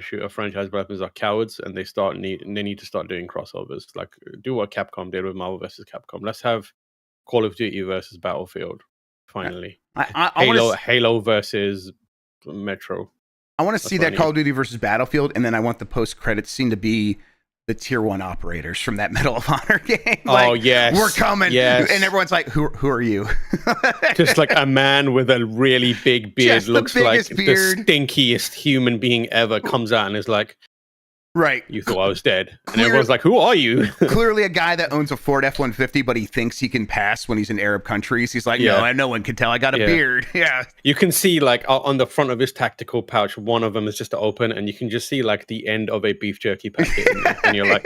shooter franchise developers are cowards, and they need to start doing crossovers. Like do what Capcom did with Marvel vs. Capcom. Let's have Call of Duty versus Battlefield. Finally, Halo versus Metro. I want to see that Call of Duty versus Battlefield, and then I want the post-credits scene to be the tier 1 operators from that Medal of Honor game. Like, oh yes, we're coming, yes. And everyone's like, "Who are you?" Just like a man with a really big beard, just looks like beard. The stinkiest human being ever, comes out and is like, right, you thought I was dead. And everyone's like, who are you? Clearly a guy that owns a Ford F-150, but he thinks he can pass when he's in Arab countries. He's like, no one can tell I got a beard. Yeah. You can see like on the front of his tactical pouch, one of them is just open, and you can just see like the end of a beef jerky packet. And you're like,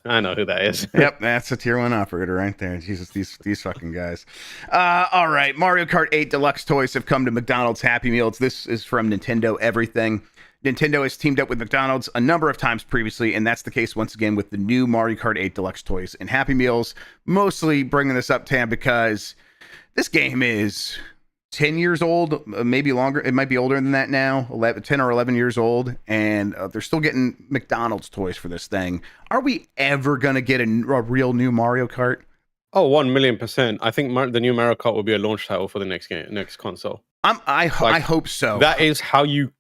I know who that is. Yep, that's a tier 1 operator right there. Jesus, these fucking guys. All right, Mario Kart 8 Deluxe toys have come to McDonald's Happy Meals. This is from Nintendo Everything. Nintendo has teamed up with McDonald's a number of times previously, and that's the case once again with the new Mario Kart 8 Deluxe toys and Happy Meals. Mostly bringing this up, Tam, because this game is 10 years old, maybe longer. It might be older than that now, 10 or 11 years old, and they're still getting McDonald's toys for this thing. Are we ever going to get a real new Mario Kart? Oh, 1,000,000%. I think the new Mario Kart will be a launch title for the next console. I hope so. That is how you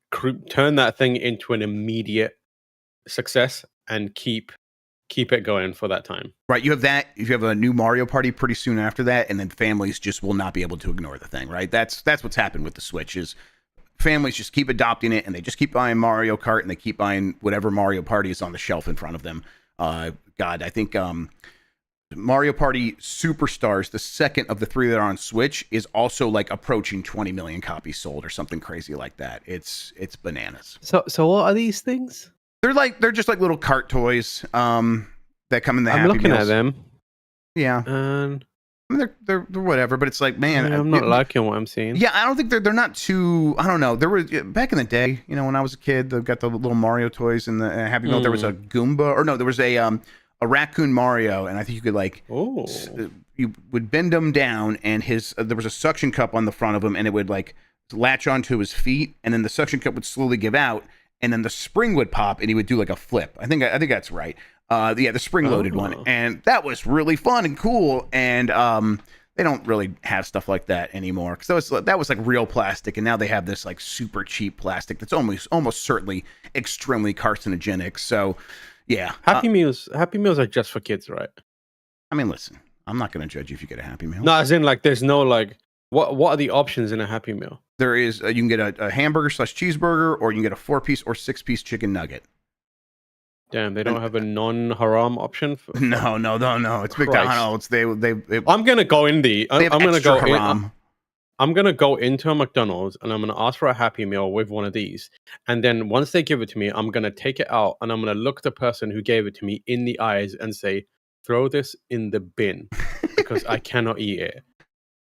turn that thing into an immediate success and keep it going for that time. Right, you have that. If you have a new Mario Party pretty soon after that, and then families just will not be able to ignore the thing. Right, that's what's happened with the Switch. Is families just keep adopting it, and they just keep buying Mario Kart, and they keep buying whatever Mario Party is on the shelf in front of them. God, I think Mario Party Superstars, the second of the 3 that are on Switch, is also like approaching 20 million copies sold or something crazy like that. It's bananas. So what are these things? They're just like little cart toys that come in the Happy Meals. I'm looking at them. Yeah. And I mean, they're whatever, but it's like, man, I'm not liking what I'm seeing. Yeah, I don't think they're not too. I don't know. There were back in the day, when I was a kid, they got the little Mario toys in the Happy Meal. There was a Goomba, or no, there was a raccoon Mario, and I think you could like, you would bend him down, and there was a suction cup on the front of him, and it would like latch onto his feet, and then the suction cup would slowly give out, and then the spring would pop, and he would do like a flip. I think that's right. The spring-loaded one, and that was really fun and cool. And they don't really have stuff like that anymore, because that was like real plastic, and now they have this like super cheap plastic that's almost certainly extremely carcinogenic. So. Yeah. Happy Meals are just for kids, right? I mean, listen, I'm not going to judge you if you get a Happy Meal. No, as in like there's no like what are the options in a Happy Meal? There is you can get a hamburger / cheeseburger, or you can get a 4-piece or 6-piece chicken nugget. Damn, they don't have a non-haram option? No. It's Christ. McDonald's. They I'm going to go in I'm going to go haram. I'm going to go into a McDonald's and I'm going to ask for a Happy Meal with one of these. And then once they give it to me, I'm going to take it out and I'm going to look the person who gave it to me in the eyes and say, throw this in the bin because I cannot eat it.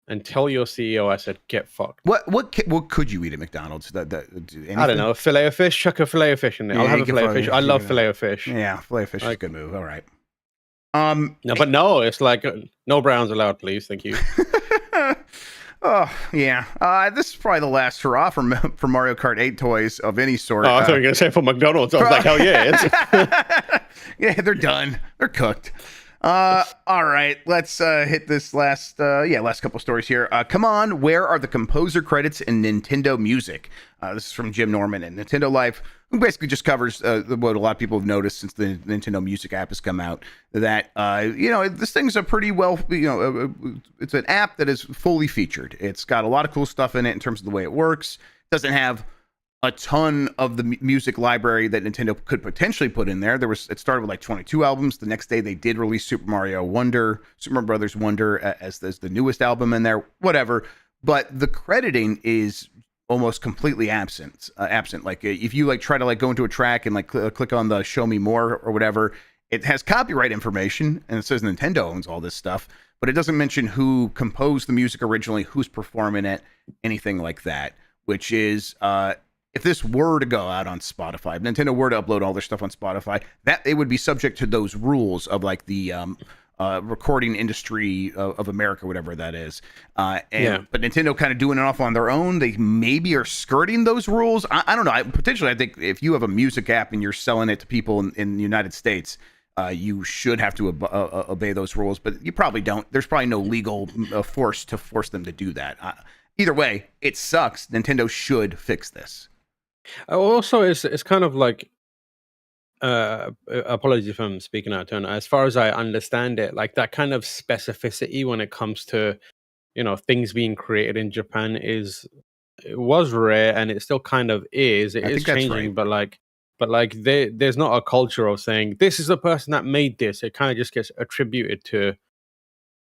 and tell your CEO I said get fucked. What could you eat at McDonald's? I don't know, fillet of fish. Chuck a fillet of fish in there. I'll have a fillet of fish. I love fillet of fish. Yeah, fillet of fish is a good move. All right. No, but no, it's like no browns allowed, please. Thank you. Oh yeah, this is probably the last hurrah for Mario Kart 8 toys of any sort. Oh, I thought you were gonna say for McDonald's. I was like, hell yeah, yeah, they're done. They're cooked. All right, let's hit this last couple stories here. Come on, where are the composer credits in Nintendo Music? This is from Jim Norman and Nintendo Life, who basically just covers what a lot of people have noticed since the Nintendo Music app has come out. That this thing's a pretty well, it's an app that is fully featured. It's got a lot of cool stuff in it in terms of the way it works. It doesn't have a ton of the music library that Nintendo could potentially put in there. It started with like 22 albums. The next day they did release Super Mario Brothers Wonder as the newest album in there, whatever. But the crediting is almost completely absent. Like if you like try to like go into a track and like click on the show me more or whatever, it has copyright information and it says Nintendo owns all this stuff, but it doesn't mention who composed the music originally, who's performing it, anything like that, which is, if this were to go out on Spotify, if Nintendo were to upload all their stuff on Spotify, that it would be subject to those rules of like the recording industry of America, whatever that is. But Nintendo kind of doing it off on their own. They maybe are skirting those rules. I don't know. Potentially, I think if you have a music app and you're selling it to people in the United States, you should have to obey those rules, but you probably don't. There's probably no legal force to force them to do that. Either way, it sucks. Nintendo should fix this. Also, it's kind of like, apologies if I'm speaking out of turn. As far as I understand it, like that kind of specificity when it comes to, things being created in Japan it was rare, and it still kind of is. It is changing, right. but there's not a culture of saying this is the person that made this. It kind of just gets attributed to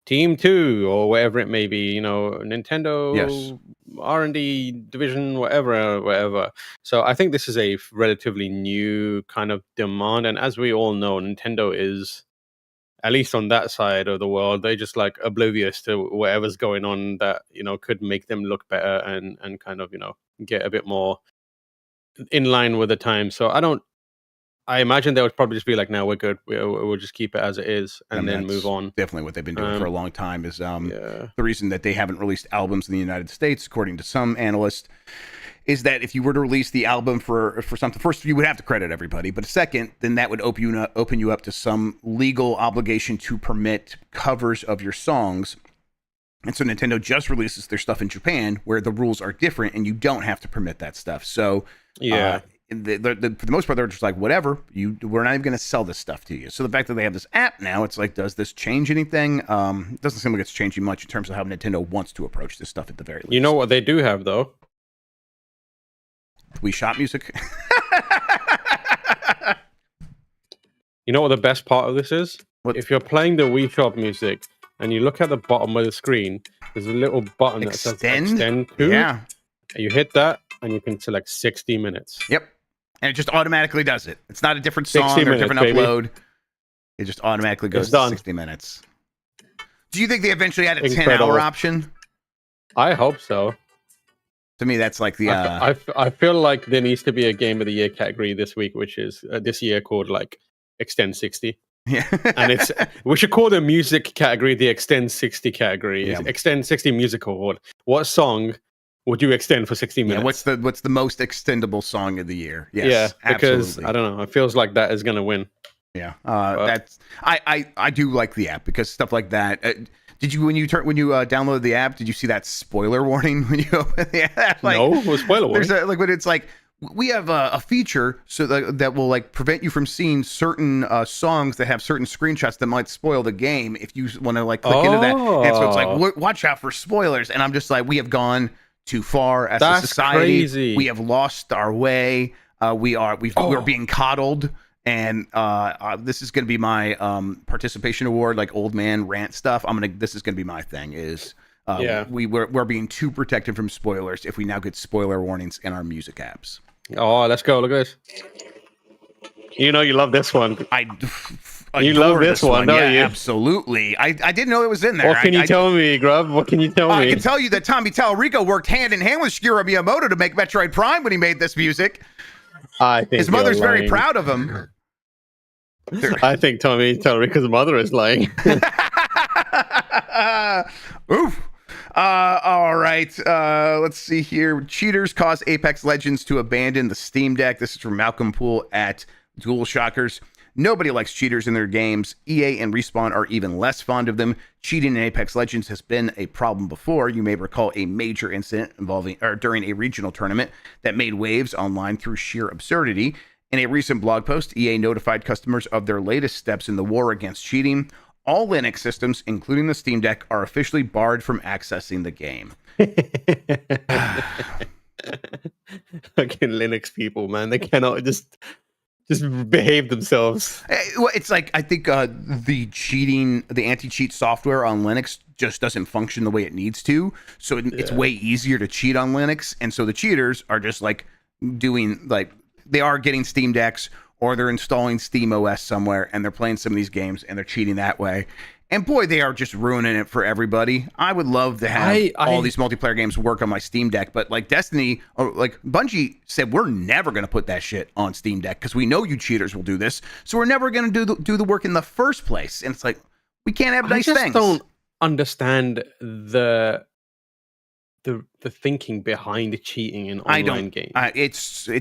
Team 2 or whatever it may be, Nintendo, yes. R&D division, whatever. So I think this is a relatively new kind of demand. And as we all know, Nintendo is, at least on that side of the world, they're just like oblivious to whatever's going on that, could make them look better and kind of, get a bit more in line with the time. So I imagine they would probably just be like, no, we're good. We'll just keep it as it is and then move on. Definitely what they've been doing for a long time is the reason that they haven't released albums in the United States, according to some analysts, is that if you were to release the album for something, first, you would have to credit everybody. But second, then that would open you up to some legal obligation to permit covers of your songs. And so Nintendo just releases their stuff in Japan where the rules are different and you don't have to permit that stuff. So for the most part, they're just like, whatever, we're not even going to sell this stuff to you. So the fact that they have this app now, it's like, does this change anything? It doesn't seem like it's changing much in terms of how Nintendo wants to approach this stuff at the very least. You know what they do have, though? Wii Shop music. You know what the best part of this is? What? If you're playing the Wii Shop music and you look at the bottom of the screen, there's a little button that says Extend to. Yeah. You hit that and you can select 60 minutes. Yep. And it just automatically does it. It's not a different song or a different upload. It just automatically goes to 60 minutes. Do you think they eventually had a 10-hour option? I hope so. To me, that's like the... I feel like there needs to be a Game of the Year category this week, which is this year called like Extend 60. Yeah. And we should call the music category the Extend 60 category. Yeah. Extend 60 Music Award. What song would you extend for 60 minutes? Yeah, what's the most extendable song of the year? Yes, yeah, because absolutely. I don't know. It feels like that is going to win. Yeah, that's I do like the app because stuff like that. Did you when you downloaded the app? Did you see that spoiler warning when you open the app? Like, no, it was spoiler warning. There's when it's like we have a feature so that will like prevent you from seeing certain songs that have certain screenshots that might spoil the game if you want to like click into that. And so it's like watch out for spoilers. And I'm just like, we have gone too far as a society. Crazy. We have lost our way. We're being coddled, and this is going to be my participation award, like old man rant stuff. This is going to be my thing. We're being too protected from spoilers if we now get spoiler warnings in our music apps. Oh, let's go! Look at this. You know you love this one. You love adore this one, don't yeah, you? absolutely. I didn't know it was in there. What can you tell me, Grubb? What can you tell me? I can tell you that Tommy Tallarico worked hand in hand with Shigeru Miyamoto to make Metroid Prime when he made this music. I think his mother's very proud of him. I think Tommy Tallarico's mother is lying. Oof. All right. Let's see here. Cheaters cause Apex Legends to abandon the Steam Deck. This is from Malcolm Poole at Dual Shockers. Nobody likes cheaters in their games. EA and Respawn are even less fond of them. Cheating in Apex Legends has been a problem before. You may recall a major incident during a regional tournament that made waves online through sheer absurdity. In a recent blog post, EA notified customers of their latest steps in the war against cheating. All Linux systems, including the Steam Deck, are officially barred from accessing the game. Fucking Linux people, man. They cannot just behave themselves. Well, it's like, I think the anti-cheat software on Linux just doesn't function the way it needs to. So it's way easier to cheat on Linux. And so the cheaters are just like they are getting Steam Decks, or they're installing Steam OS somewhere and they're playing some of these games and they're cheating that way. And boy, they are just ruining it for everybody. I would love to have all these multiplayer games work on my Steam Deck, but like Destiny, or like Bungie said, we're never going to put that shit on Steam Deck because we know you cheaters will do this. So we're never going to do the work in the first place. And it's like, we can't have nice things. I just don't understand the thinking behind the cheating in online games. It's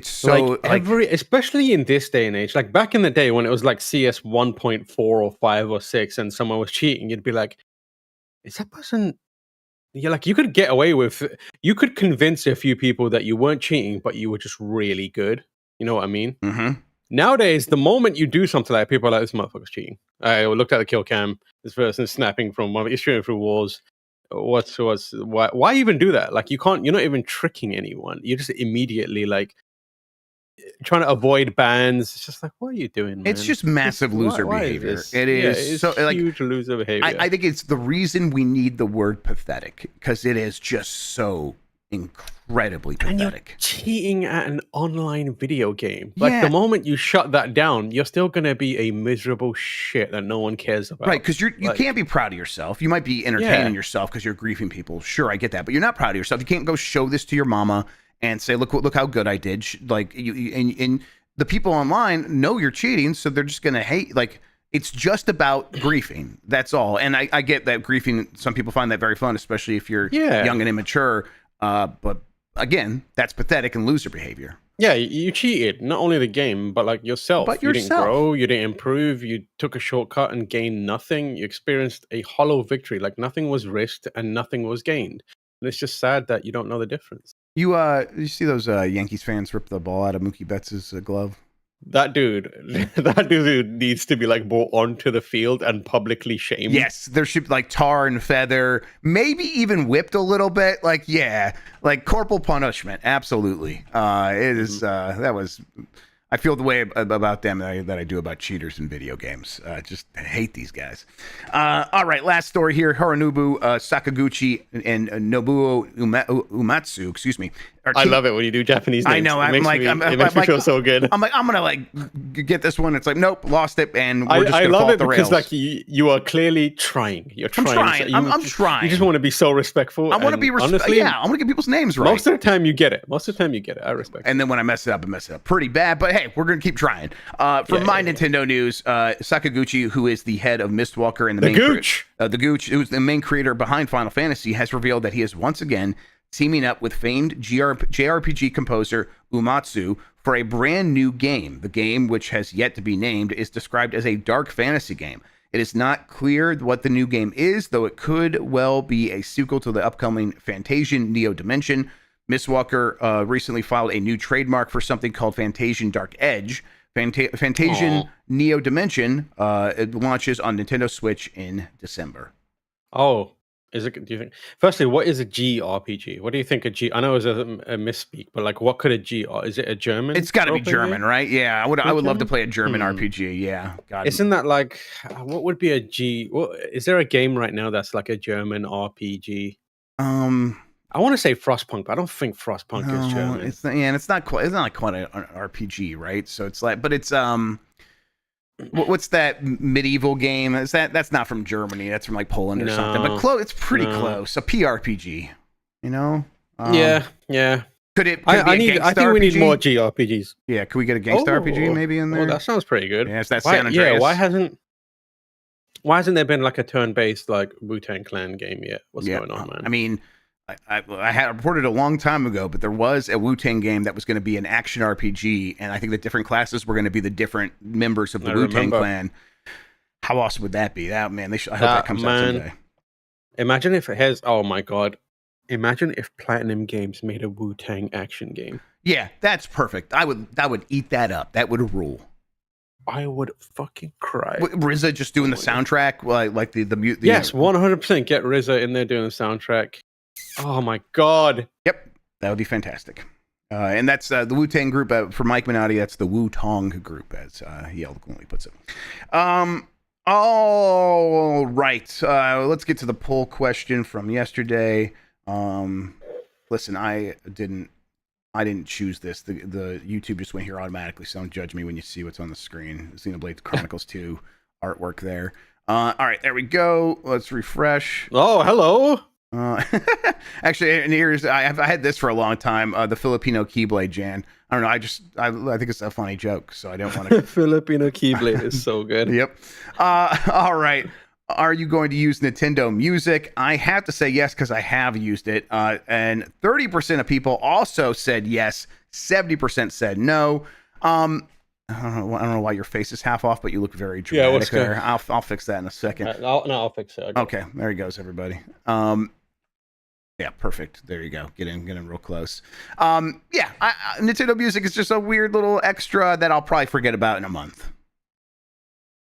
so like especially in this day and age. Like back in the day when it was like CS 1.4 or 5 or 6 and someone was cheating, you'd be like, is that person? Yeah, like you could get away with. You could convince a few people that you weren't cheating, but you were just really good. You know what I mean? Mm-hmm. Nowadays, the moment you do something like, people are like, this motherfucker's cheating. I looked at the kill cam. This person is snapping from one. He's shooting through walls. Why even do that? Like you're not even tricking anyone. You're just immediately like trying to avoid bans. It's just like, what are you doing, man? It's just massive loser behavior. It is so huge loser behavior. I think it's the reason we need the word pathetic, because it is just so incredibly pathetic. And you're cheating at an online video game. Like the moment you shut that down, you're still going to be a miserable shit that no one cares about. Right, because you can't be proud of yourself. You might be entertaining yourself because you're griefing people. Sure, I get that, but you're not proud of yourself. You can't go show this to your mama and say, look how good I did. Like and the people online know you're cheating, so they're just going to hate. Like it's just about griefing. That's all. And I get that griefing. Some people find that very fun, especially if you're young and immature. But again, that's pathetic and loser behavior. Yeah, you cheated. Not only the game, but like yourself. But you didn't grow, you didn't improve, you took a shortcut and gained nothing. You experienced a hollow victory. Like nothing was risked and nothing was gained. And it's just sad that you don't know the difference. You see those Yankees fans rip the ball out of Mookie Betts' glove? That dude needs to be like brought onto the field and publicly shamed. Yes, there should be like tar and feather, maybe even whipped a little bit. Like corporal punishment. Absolutely. It is. That was. I feel the way about them that I do about cheaters in video games. Just hate these guys. All right, last story here. Hironobu, Sakaguchi, and Nobuo Uematsu, excuse me. I love it when you do Japanese names. I know. It makes me feel so good. I'm gonna like get this one. It's like, nope, lost it, and we're just gonna fall off the rails. Because like you are clearly trying. You're trying. I'm trying. You just want to be so respectful. I want to be respectful. Yeah, I want to get people's names right. Most of the time you get it. I respect it. And then when I mess it up, I mess it up pretty bad. But hey, we're gonna keep trying. Nintendo news, Sakaguchi, who is the head of Mistwalker and the Gooch, who's the main creator behind Final Fantasy, has revealed that he is once again teaming up with famed JRPG composer Uematsu for a brand new game. The game, which has yet to be named, is described as a dark fantasy game. It is not clear what the new game is, though it could well be a sequel to the upcoming Fantasian Neo Dimension. Mistwalker recently filed a new trademark for something called Fantasian Dark Edge. Fantasian Neo Dimension it launches on Nintendo Switch in December. Oh. Do you think? Firstly, what is a JRPG? What do you think a G? I know it was a misspeak, but like, what could a G? Is it a German? It's got to be German, right? Yeah, I would love to play a German RPG. Yeah, God. Isn't that like what would be a G? Is there a game right now that's like a German RPG? I want to say Frostpunk, but I don't think Frostpunk is German. It's not quite an RPG, right? So it's like, but it's What's that medieval game? That's not from Germany. That's from like Poland or something. But it's pretty close. A PRPG. You know? Yeah. Could it be a gangsta I think we need RPG? more GRPGs. Yeah, could we get a gangsta RPG maybe in there? Oh, that sounds pretty good. Yeah, it's that San Andreas. Why hasn't there been like a turn-based like Wu-Tang Clan game yet? What's going on, man? I mean, I had reported a long time ago, but there was a Wu-Tang game that was going to be an action RPG, and I think the different classes were going to be the different members of the Wu-Tang Clan. How awesome would that be? I hope that comes out someday. Imagine if it has. Oh my god! Imagine if Platinum Games made a Wu-Tang action game. Yeah, that's perfect. I would eat that up. That would rule. I would fucking cry. RZA just doing the soundtrack, like the yes, 100%. Get RZA in there doing the soundtrack. Oh my god. Yep, that would be fantastic. And that's the Wu-Tang group for Mike Minotti. That's the Wu-Tong group, as he eloquently puts it. All right, let's get to the poll question from yesterday. Listen, I didn't choose this. The YouTube just went here automatically, so don't judge me when you see what's on the screen. Xenoblade Chronicles 2 artwork there. All right, there we go. Let's refresh. Oh, hello. Actually, and here's I had this for a long time. The Filipino Keyblade, Jan. I don't know. I think it's a funny joke, so I don't want to. Filipino Keyblade is so good. Yep. All right. Are you going to use Nintendo Music? I have to say yes because I have used it. And 30% of people also said yes. 70% said no. I don't know why your face is half off, but you look very dramatic there. I'll fix that in a second. I'll fix it. Okay, there he goes, everybody. Yeah, perfect. There you go. Get in real close. Nintendo Music is just a weird little extra that I'll probably forget about in a month.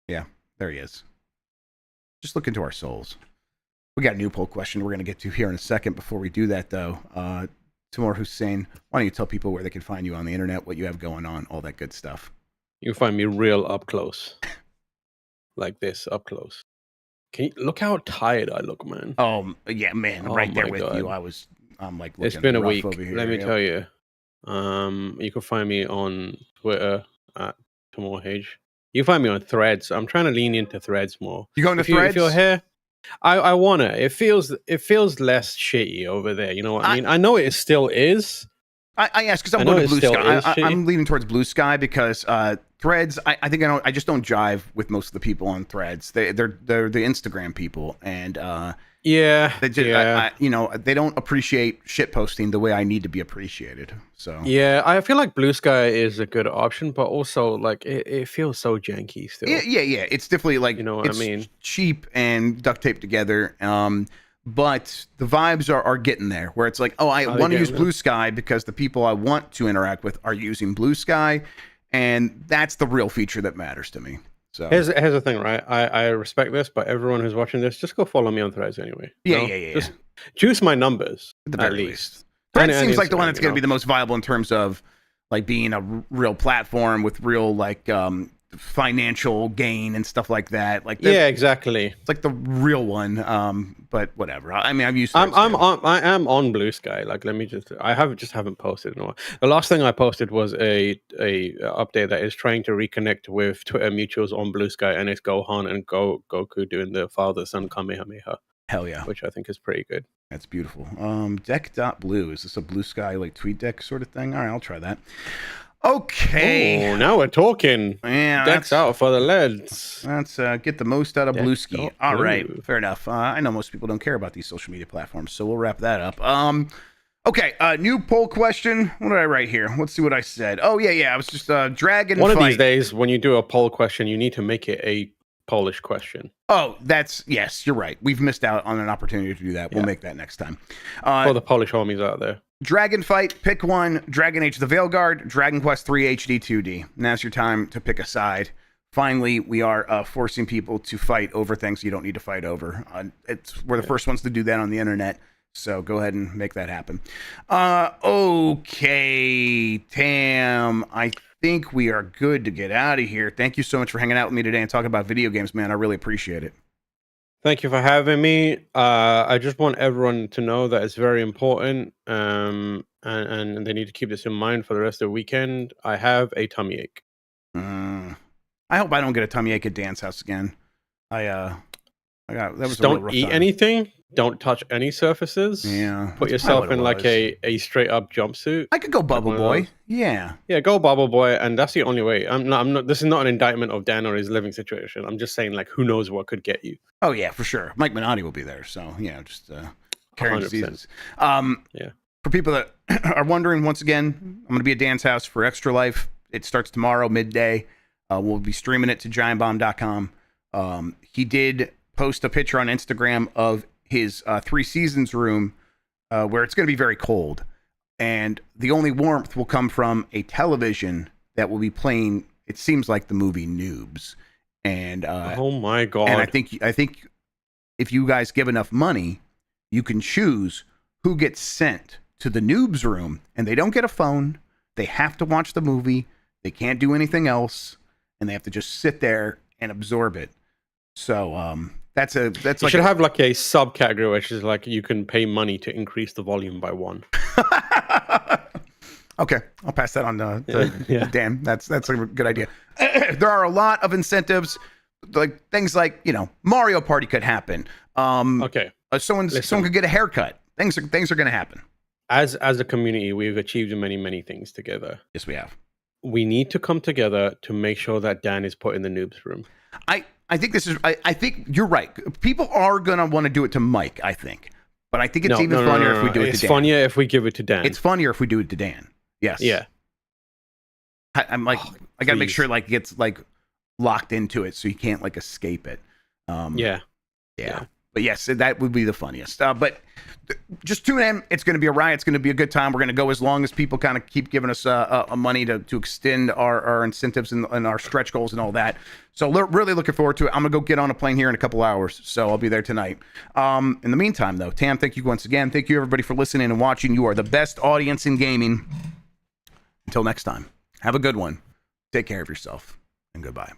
Yeah, there he is. Just look into our souls. We got a new poll question we're going to get to here in a second. Before we do that, though, Tamoor Hussain, why don't you tell people where they can find you on the internet, what you have going on, all that good stuff. You can find me real up close. Like this, up close. Can you look how tired I look, man? Oh, yeah, man. Right there with you. I'm like looking it's been a week. Over here. Let me tell you. You can find me on Twitter at Tamoor H. You can find me on Threads. I'm trying to lean into Threads more. You going to Threads? If you're here, I wanna. It feels less shitty over there. You know what I mean? I know it still is. I ask because I'm going to Blue Sky. I'm leaning towards Blue Sky because Threads. I just don't jive with most of the people on Threads. They're the Instagram people, and they don't appreciate shit posting the way I need to be appreciated. So yeah, I feel like Blue Sky is a good option, but also like it feels so janky still. Yeah. It's definitely like what I mean, cheap and duct taped together. But the vibes are getting there where it's like, I want to use Blue Sky because the people I want to interact with are using Blue Sky, and that's the real feature that matters to me. So here's the thing, right? I respect this, but everyone who's watching this, just go follow me on Threads anyway. Yeah. Just juice my numbers at the very least. Threads seems like the one that's going to be the most viable in terms of like being a real platform with real like financial gain and stuff like that. Like exactly. It's like the real one. But whatever. I mean, I'm used to. I am on Blue Sky. Like, let me I haven't posted in a while. The last thing I posted was a update that is trying to reconnect with Twitter mutuals on Blue Sky, and it's Gohan and Goku doing the father son Kamehameha. Hell yeah, which I think is pretty good. That's beautiful. Deck.blue. Is this a Blue Sky like tweet deck sort of thing? All right, I'll try that. Okay. Oh, now we're talking. Yeah, Decks out for the leads. Let's get the most out of Blueski. All right, fair enough. I know most people don't care about these social media platforms, so we'll wrap that up. Okay, new poll question. What did I write here? Let's see what I said. Oh, yeah. I was just dragon One fight. of these days, when you do a poll question, you need to make it a Polish question. Oh, yes, you're right. We've missed out on an opportunity to do that. We'll make that next time. For the Polish homies out there. Dragon Fight, pick one. Dragon Age the Veilguard, Dragon Quest 3 HD 2D. Now's your time to pick a side. Finally, we are forcing people to fight over things you don't need to fight over. We're the first ones to do that on the internet, so go ahead and make that happen. Okay, Tam, I think we are good to get out of here. Thank you so much for hanging out with me today and talking about video games, man. I really appreciate it. Thank you for having me. I just want everyone to know that it's very important, and they need to keep this in mind for the rest of the weekend. I have a tummy ache. I hope I don't get a tummy ache at Dan's house again. I got that was Just a real don't rough eat time. anything. Don't touch any surfaces. Yeah, Put that's yourself probably in what like it a straight up jumpsuit. I could go one Bubble of Boy. those. Yeah. Yeah, go Bubble Boy, and that's the only way. I'm not. This is not an indictment of Dan or his living situation. I'm just saying, like, who knows what could get you. Oh yeah, for sure. Mike Minotti will be there, so yeah, just carrying 100%. diseases. Yeah. For people that are wondering, once again, I'm going to be at Dan's house for Extra Life. It starts tomorrow midday. We'll be streaming it to giantbomb.com. He did post a picture on Instagram of his 3 Seasons room, where it's going to be very cold, and the only warmth will come from a television that will be playing. It seems like the movie Noobs, and Oh my god! and I think if you guys give enough money, you can choose who gets sent to the Noobs room, and they don't get a phone. They have to watch the movie. They can't do anything else, and they have to just sit there and absorb it. So that's you like should have like a subcategory which is like you can pay money to increase the volume by 1. Okay, I'll pass that on to Yeah. Dan. That's a good idea. There are a lot of incentives, like things like Mario Party could happen. Okay. Someone could get a haircut. Things are going to happen. As a community, we've achieved many things together. Yes, we have. We need to come together to make sure that Dan is put in the Noobs room. I think this is. I think you're right. People are gonna want to do it to Mike. I think, but I think it's even funnier if we do it to Dan. It's funnier if we give it to Dan. It's funnier if we do it to Dan. Yes. Yeah. I'm like, I gotta make please. sure like it gets like locked into it so he can't like escape it. Yeah. But yes, that would be the funniest. But just tune in. It's going to be a riot. It's going to be a good time. We're going to go as long as people kind of keep giving us money to extend our incentives and our stretch goals and all that. So really looking forward to it. I'm going to go get on a plane here in a couple hours. So I'll be there tonight. In the meantime, though, Tam, thank you once again. Thank you, everybody, for listening and watching. You are the best audience in gaming. Until next time, have a good one. Take care of yourself, and goodbye.